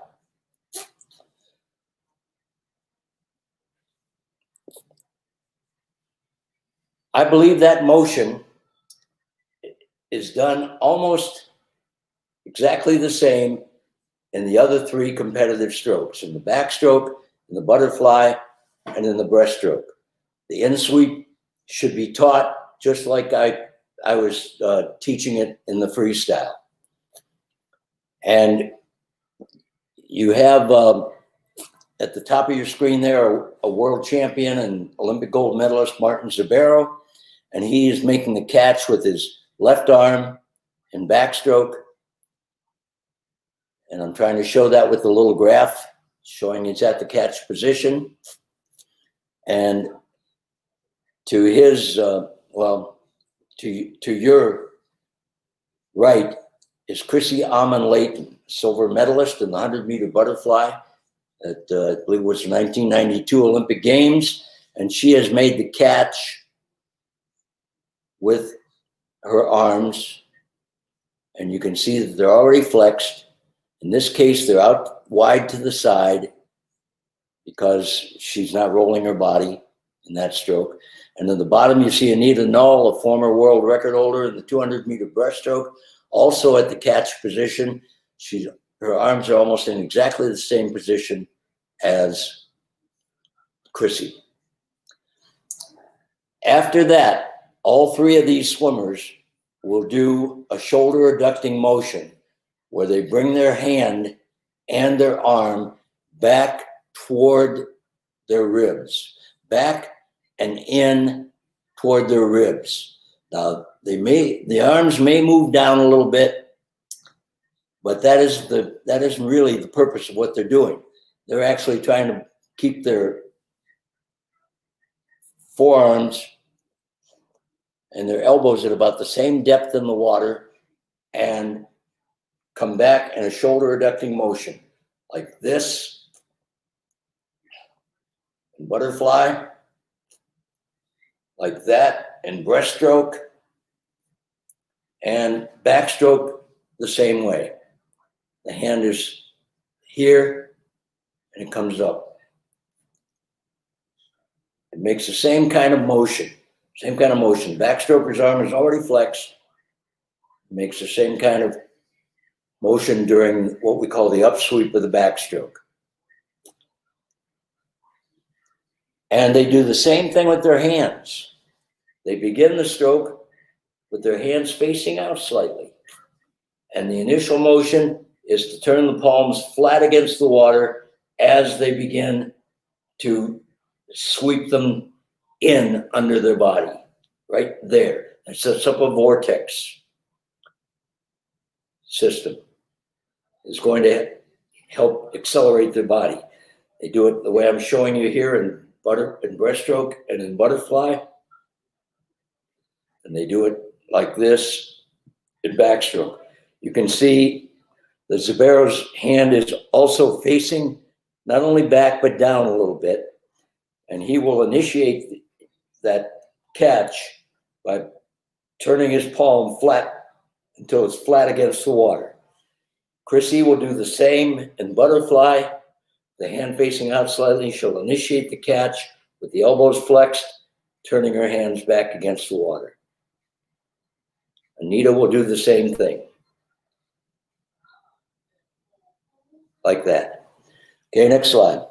I believe that motion is done almost exactly the same in the other three competitive strokes, in the backstroke, in the butterfly, and in the breaststroke. The in sweep should be taught just like I was teaching it in the freestyle. And you have at the top of your screen there a world champion and Olympic gold medalist, Martin Zabero, and he is making the catch with his left arm in backstroke. And I'm trying to show that with the little graph showing it's at the catch position. And to his, to your right is Chrissy Amon-Layton, silver medalist in the 100-meter butterfly at, I believe it was 1992 Olympic Games. And she has made the catch with her arms. And you can see that they're already flexed. In this case, they're out wide to the side because she's not rolling her body in that stroke. And at the bottom, you see Anita Null, a former world record holder in the 200-meter breaststroke, also at the catch position. Her arms are almost in exactly the same position as Chrissy. After that, all three of these swimmers will do a shoulder adducting motion where they bring their hand and their arm back toward their ribs, back and in toward their ribs. Now, the arms may move down a little bit, but that isn't really the purpose of what they're doing. They're actually trying to keep their forearms and their elbows at about the same depth in the water and come back in a shoulder adducting motion like this. Butterfly, like that, and breaststroke, and backstroke the same way. The hand is here and it comes up. It makes the same kind of motion, Backstroker's arm is already flexed. It makes the same kind of motion during what we call the upsweep of the backstroke. And they do the same thing with their hands. They begin the stroke with their hands facing out slightly. And the initial motion is to turn the palms flat against the water as they begin to sweep them in under their body, right there. It sets up a vortex system. It's going to help accelerate their body. They do it the way I'm showing you here in breaststroke and in butterfly. And they do it like this in backstroke. You can see The Zabero's hand is also facing not only back, but down a little bit. And he will initiate that catch by turning his palm flat until it's flat against the water. Chrissy will do the same in butterfly. The hand facing out slightly, she'll initiate the catch with the elbows flexed, turning her hands back against the water. Anita will do the same thing. Like that. Okay, next slide.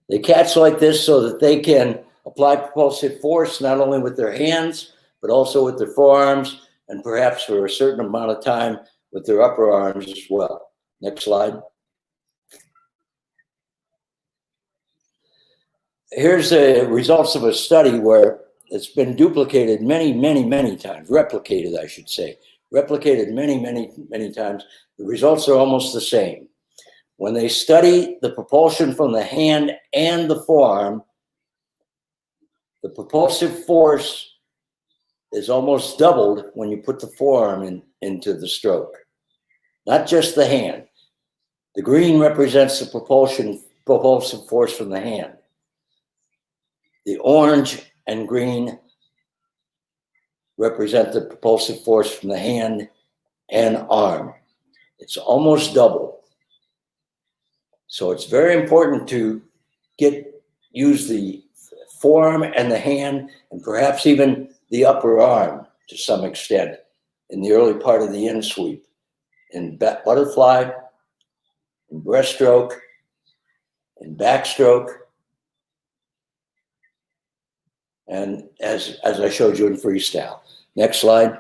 They catch like this so that they can apply propulsive force not only with their hands, but also with their forearms, and perhaps for a certain amount of time with their upper arms as well. Next slide. Here's the results of a study where it's been duplicated many times, replicated, I should say. Replicated many times. The results are almost the same. When they study the propulsion from the hand and the forearm, the propulsive force is almost doubled when you put the forearm into the stroke. Not just the hand. The green represents the propulsive force from the hand. The orange and green represent the propulsive force from the hand and arm. It's almost double. So it's very important to use the forearm and the hand, and perhaps even the upper arm to some extent in the early part of the in sweep, in butterfly, in breaststroke, in backstroke, and as I showed you in freestyle. Next slide.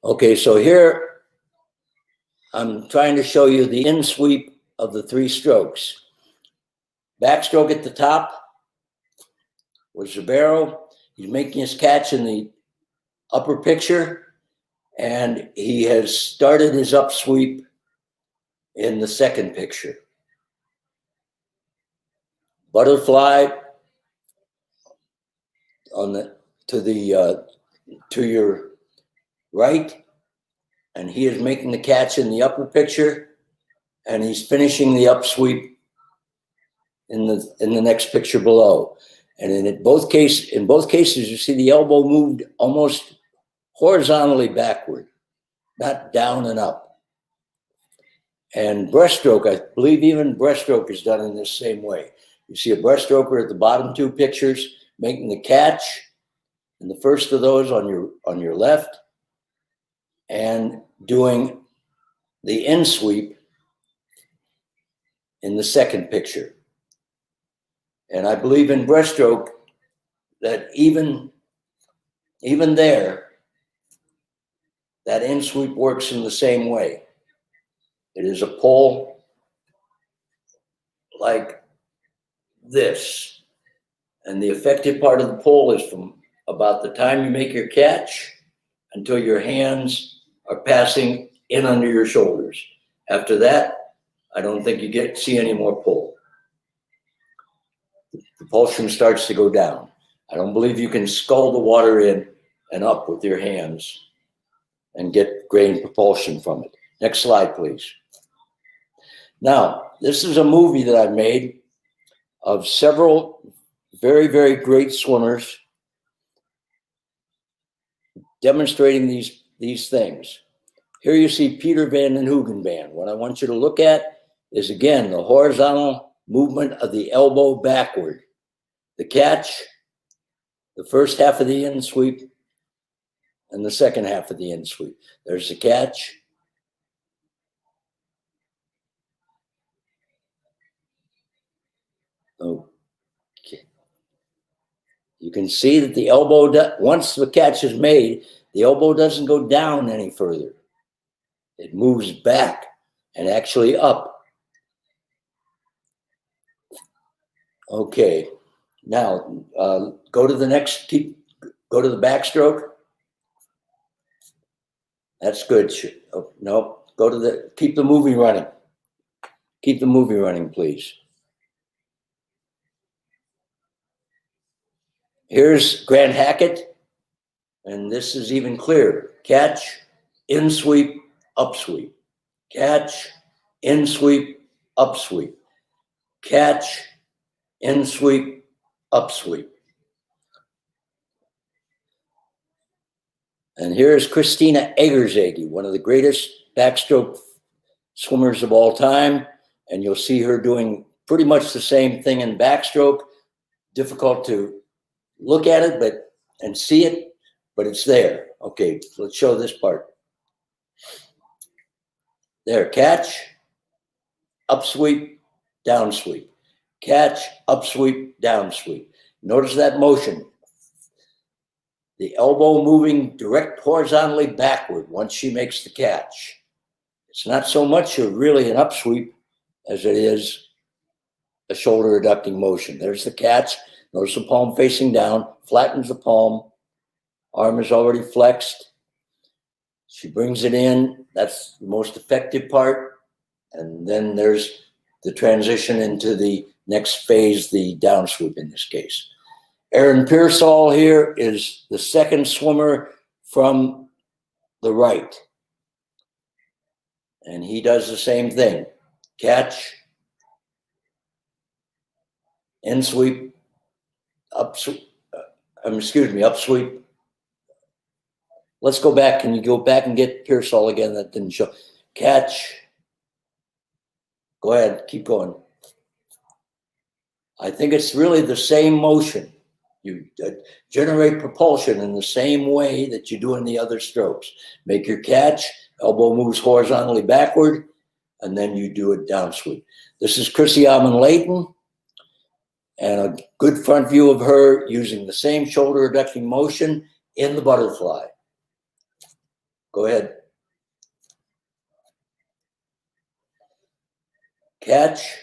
Okay, so here I'm trying to show you the in sweep of the three strokes. Backstroke at the top was Zabero. He's making his catch in the upper picture, and he has started his upsweep in the second picture. Butterfly to your right, and he is making the catch in the upper picture, and he's finishing the upsweep in the next picture below. And in both cases, you see the elbow moved almost horizontally backward, not down and up. And breaststroke, I believe even breaststroke is done in this same way. You see a breaststroker at the bottom two pictures making the catch, and the first of those on your left, and doing the in sweep in the second picture. And I believe in breaststroke that even there, that in sweep works in the same way. It is a pull like this. And the effective part of the pull is from about the time you make your catch until your hands are passing in under your shoulders. After that, I don't think you see any more pull. The propulsion starts to go down. I don't believe you can scull the water in and up with your hands and get grain propulsion from it. Next slide, please. Now, this is a movie that I made of several very great swimmers demonstrating these things. Here you see Peter Van den Hoogenband. What I want you to look at is, again, the horizontal movement of the elbow backward. The catch, the first half of the in sweep, and the second half of the in sweep. There's the catch. Okay. You can see that the elbow, once the catch is made, the elbow doesn't go down any further. It moves back and actually up. Okay. Now, go to the next, go to the backstroke. That's good. Oh, no, keep the movie running. Keep the movie running, please. Here's Grant Hackett, and this is even clearer. Catch, in sweep, up sweep. Catch, in sweep, up sweep. Catch, in sweep, up sweep. And here's Christina Egersege, one of the greatest backstroke swimmers of all time. And you'll see her doing pretty much the same thing in backstroke. Difficult to look at it and see it, but it's there. Okay, let's show this part. There, catch, up sweep, down sweep. Catch, up sweep, down sweep. Notice that motion. The elbow moving direct horizontally backward once she makes the catch. It's not so much really an upsweep as it is a shoulder adducting motion. There's the catch. Notice the palm facing down, flattens the palm. Arm is already flexed. She brings it in. That's the most effective part. And then there's the transition into the next phase, the down sweep in this case. Aaron Pearsall here is the second swimmer from the right. And he does the same thing. Catch, in sweep, up sweep. Up sweep. Let's go back. Can you go back and get Pearsall again? That didn't show. Catch. Go ahead. Keep going. I think it's really the same motion. You generate propulsion in the same way that you do in the other strokes. Make your catch, elbow moves horizontally backward, and then you do a down sweep. This is Chrissy Amon-Layton, and a good front view of her using the same shoulder adducting motion in the butterfly. Go ahead. Catch.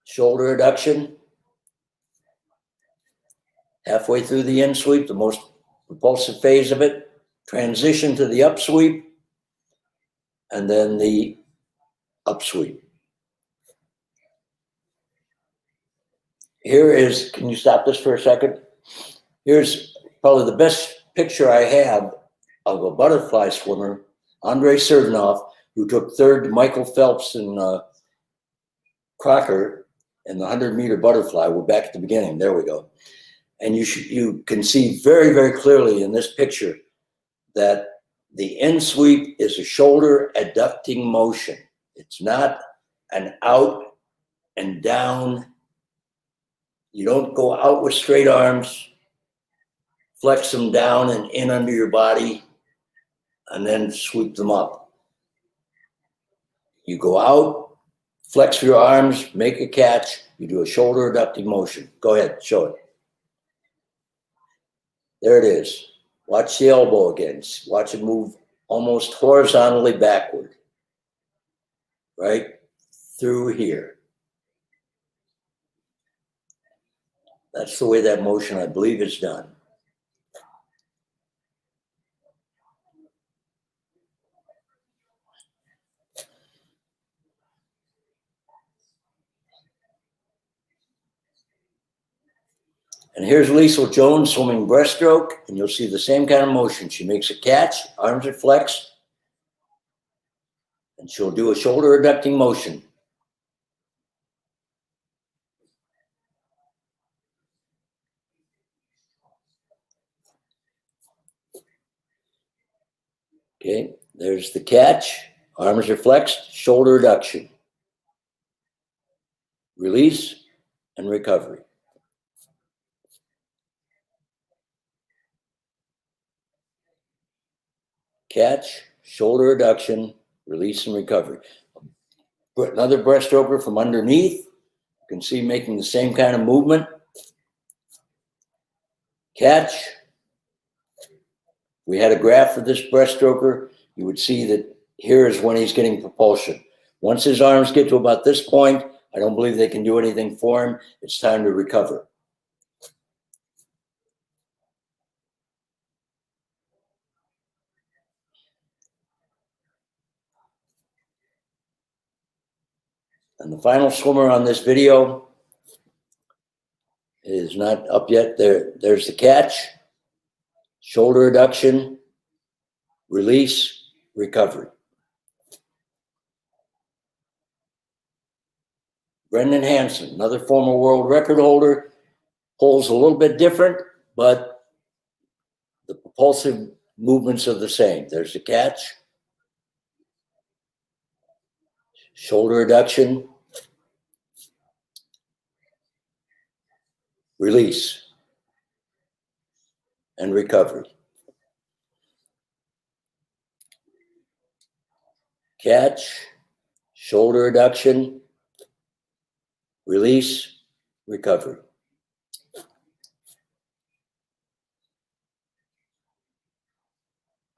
Shoulder adduction. Halfway through the in sweep, the most propulsive phase of it. Transition to the up sweep. And then the up sweep. Here is, can you stop this for a second? Here's probably the best picture I have of a butterfly swimmer, Andrei Surdanoff, who took third to Michael Phelps and Crocker in the 100-meter butterfly. We're back at the beginning. There we go. And you can see very, very clearly in this picture that the in sweep is a shoulder adducting motion. It's not an out and down. You don't go out with straight arms, flex them down and in under your body, and then sweep them up. You go out, flex your arms, make a catch, you do a shoulder adducting motion. Go ahead, show it. There it is. Watch the elbow again. Watch it move almost horizontally backward. Right through here. That's the way that motion, I believe, is done. And here's Liesl Jones swimming breaststroke, and you'll see the same kind of motion. She makes a catch, arms are flexed, and she'll do a shoulder adducting motion. Okay, there's the catch, arms are flexed, shoulder adduction. Release and recovery. Catch, shoulder adduction, release and recovery. Another breaststroker from underneath. You can see making the same kind of movement. Catch. We had a graph for this breaststroker. You would see that here is when he's getting propulsion. Once his arms get to about this point, I don't believe they can do anything for him. It's time to recover. And the final swimmer on this video It is not up yet. There's the catch, shoulder adduction, release, recovery. Brendan Hansen, another former world record holder, pulls a little bit different, but the propulsive movements are the same. There's the catch, shoulder adduction, release, and recovery. Catch, shoulder adduction, release, recovery.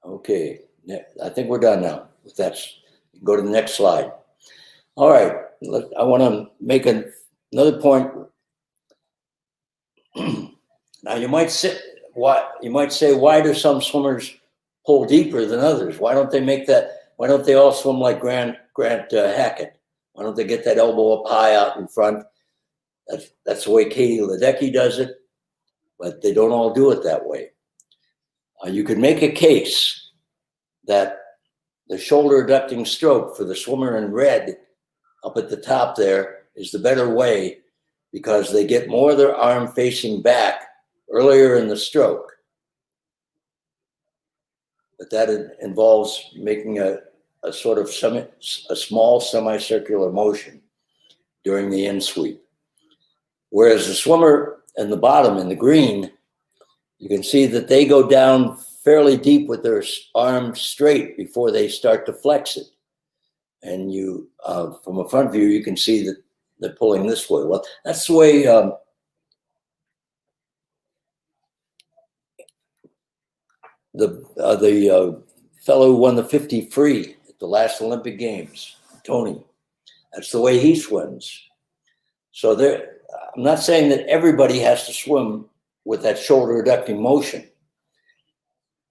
Okay, I think we're done now. Go to the next slide. All right, I want to make another point. Now you might say, why do some swimmers pull deeper than others? Why don't they make that? Why don't they all swim like Grant Hackett? Why don't they get that elbow up high out in front? That's the way Katie Ledecky does it, but they don't all do it that way. You could make a case that the shoulder adducting stroke for the swimmer in red up at the top there is the better way because they get more of their arm facing back earlier in the stroke. But that involves making a sort of a small semicircular motion during the in sweep. Whereas the swimmer in the bottom in the green, you can see that they go down fairly deep with their arm straight before they start to flex it. And you, from a front view, you can see that they're pulling this way. Well, that's the way the fellow who won the 50 free at the last Olympic Games, Tony, that's the way he swims. So I'm not saying that everybody has to swim with that shoulder adducting motion.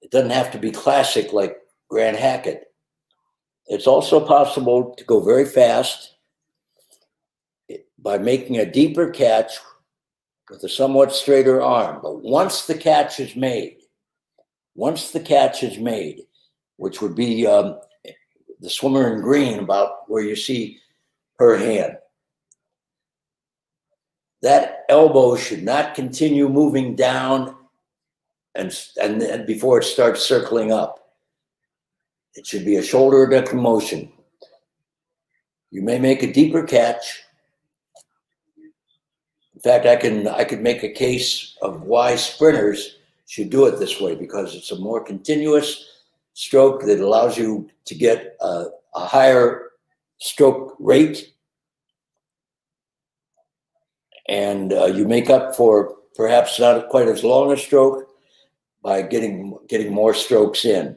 It doesn't have to be classic like Grant Hackett. It's also possible to go very fast by making a deeper catch with a somewhat straighter arm. But once the catch is made, which would be the swimmer in green about where you see her hand, that elbow should not continue moving down and before it starts circling up. It should be a shoulder adduction motion. You may make a deeper catch. In fact, I could make a case of why sprinters should do it this way because it's a more continuous stroke that allows you to get a higher stroke rate. And you make up for perhaps not quite as long a stroke by getting more strokes in.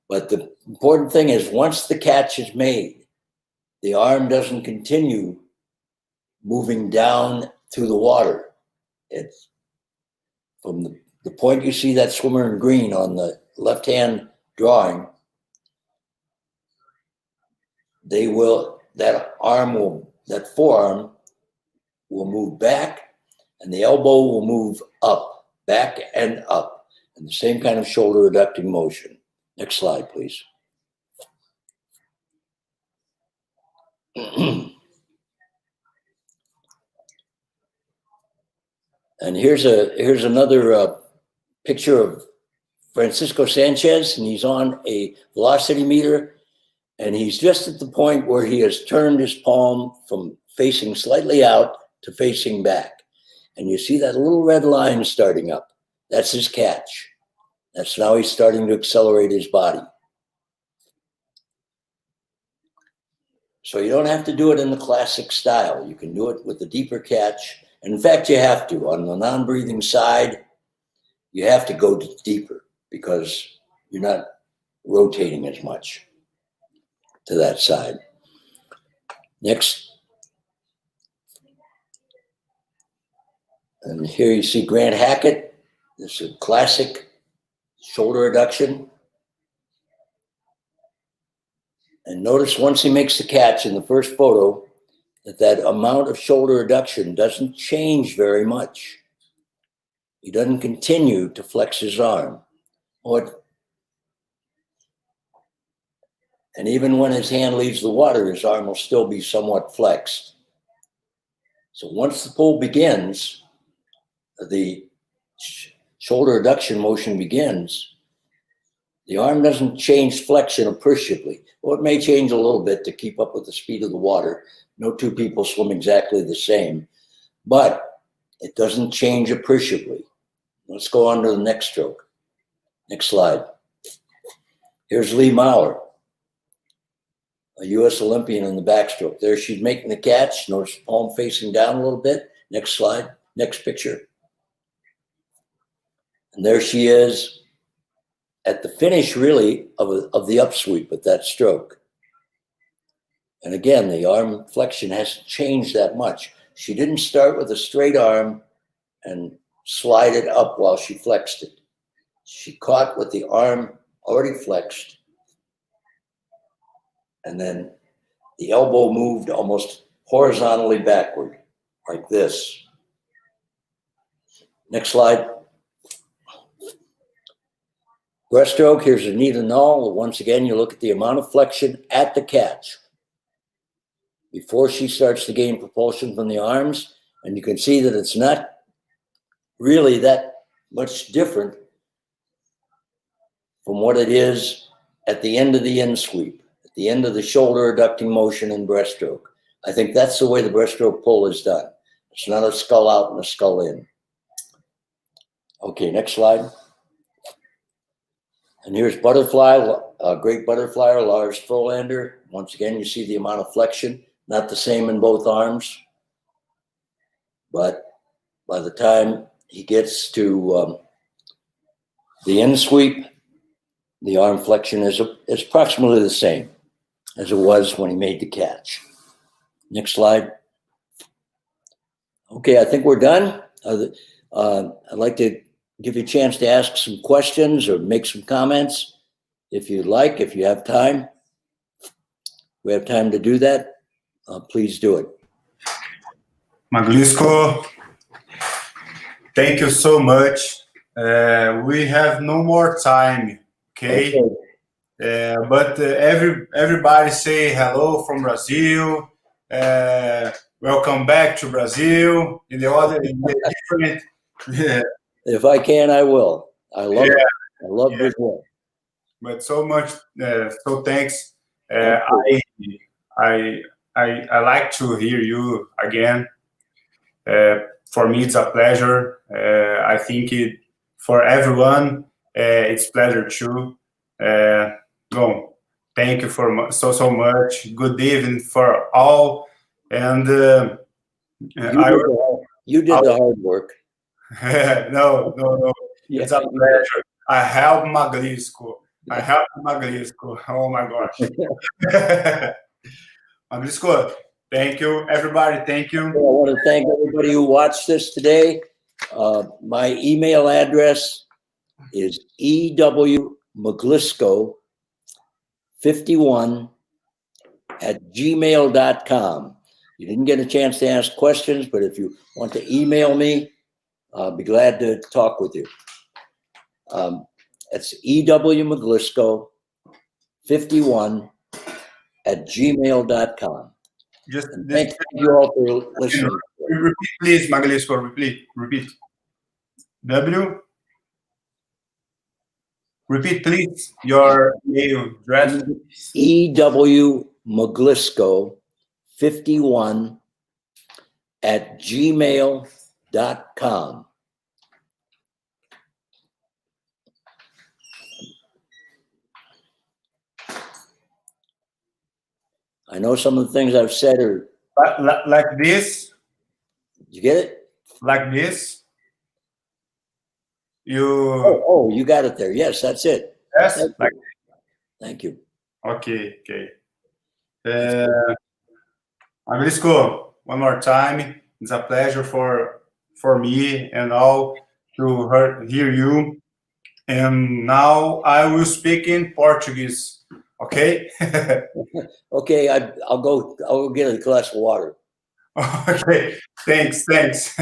But the important thing is once the catch is made, the arm doesn't continue moving down through the water. It's from the point you see that swimmer in green on the left-hand drawing, that forearm will move back and the elbow will move up, back and up, and the same kind of shoulder adducting motion. Next slide, please. And here's another picture of Francisco Sanchez, and he's on a velocity meter, and he's just at the point where he has turned his palm from facing slightly out to facing back. And you see that little red line starting up. That's his catch. That's now he's starting to accelerate his body. So you don't have to do it in the classic style. You can do it with a deeper catch. And in fact, you have to. On the non-breathing side, you have to go deeper because you're not rotating as much to that side. Next. And here you see Grant Hackett. This is a classic shoulder adduction. And notice once he makes the catch in the first photo, that amount of shoulder adduction doesn't change very much. He doesn't continue to flex his arm. And even when his hand leaves the water, his arm will still be somewhat flexed. So once the pull begins, the shoulder adduction motion begins, the arm doesn't change flexion appreciably. Well, it may change a little bit to keep up with the speed of the water. No two people swim exactly the same, but it doesn't change appreciably. Let's go on to the next stroke. Next slide. Here's Lee Maurer, a U.S. Olympian in the backstroke. There she's making the catch. Notice the palm facing down a little bit. Next slide, next picture. And there she is at the finish, really, of the upsweep with that stroke. And again, the arm flexion hasn't changed that much. She didn't start with a straight arm and slide it up while she flexed it. She caught with the arm already flexed, and then the elbow moved almost horizontally backward, like this. Next slide. Breaststroke, here's Anita Null. Once again, you look at the amount of flexion at the catch before she starts to gain propulsion from the arms, and you can see that it's not really that much different from what it is at the end of the in sweep, at the end of the shoulder adducting motion in breaststroke. I think that's the way the breaststroke pull is done. It's not a skull out and a skull in. Okay, next slide. And here's butterfly, great butterflyer, Lars Frolander. Once again, you see the amount of flexion, not the same in both arms, but by the time he gets to the in sweep, the arm flexion is approximately the same as it was when he made the catch. Next slide. Okay, I think we're done. I'd like to give you a chance to ask some questions or make some comments if you'd like, if you have time. We have time to do that. Please do it. Maglisco, thank you so much. We have no more time, okay? But everybody say hello from Brazil. Welcome back to Brazil. In the different. If I can, I will. I love it. I love Brazil. But so much. So thanks. I like to hear you again. For me, it's a pleasure. I think for everyone, it's pleasure too. Thank you for so much. Good evening for all. And you did the hard work. No. It's a pleasure. I help Maglisco. Oh my gosh. Maglisco, thank you, everybody. Thank you. I want to thank everybody who watched this today. My email address is ewmaglisco51@gmail.com. You didn't get a chance to ask questions, but if you want to email me, I'll be glad to talk with you. It's ewmaglisco51@gmail.com. Thank you all for listening. Repeat, please, Maglisco. Repeat. Repeat, please, your email address. ewmaglisco51@gmail.com. I know some of the things I've said are like this. You get it? Like this. Oh, you got it there. Yes, that's it. Yes. Thank you. Okay. Maglisco, one more time. It's a pleasure for me and all to hear you. And now I will speak in Portuguese. Okay? Okay, I'll go get a glass of water. Ok, thanks.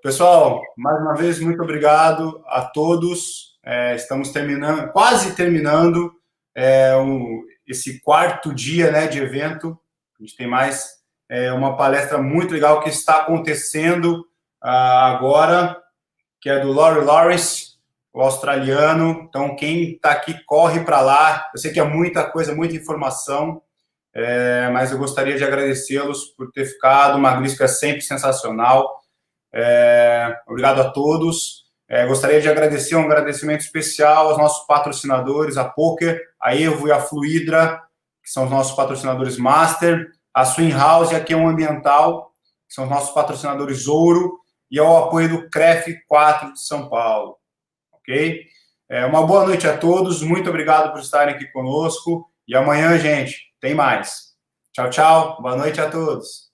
Pessoal, mais uma vez, muito obrigado a todos. Estamos quase terminando esse quarto dia, né, de evento. A gente tem mais uma palestra muito legal que está acontecendo agora, que é do Laurie Lawrence, o australiano. Então, quem está aqui, corre para lá. Eu sei que é muita coisa, muita informação, mas eu gostaria de agradecê-los por ter ficado. O Magnífico é sempre sensacional. Obrigado a todos. Gostaria de agradecer um agradecimento especial aos nossos patrocinadores, a Poker, a Evo e a Fluidra, que são os nossos patrocinadores Master, a Swing House e a Q1 Ambiental, que são os nossos patrocinadores Ouro, e ao apoio do CREF 4 de São Paulo. Ok? Uma boa noite a todos, muito obrigado por estarem aqui conosco, e amanhã, gente, tem mais. Tchau, tchau, boa noite a todos.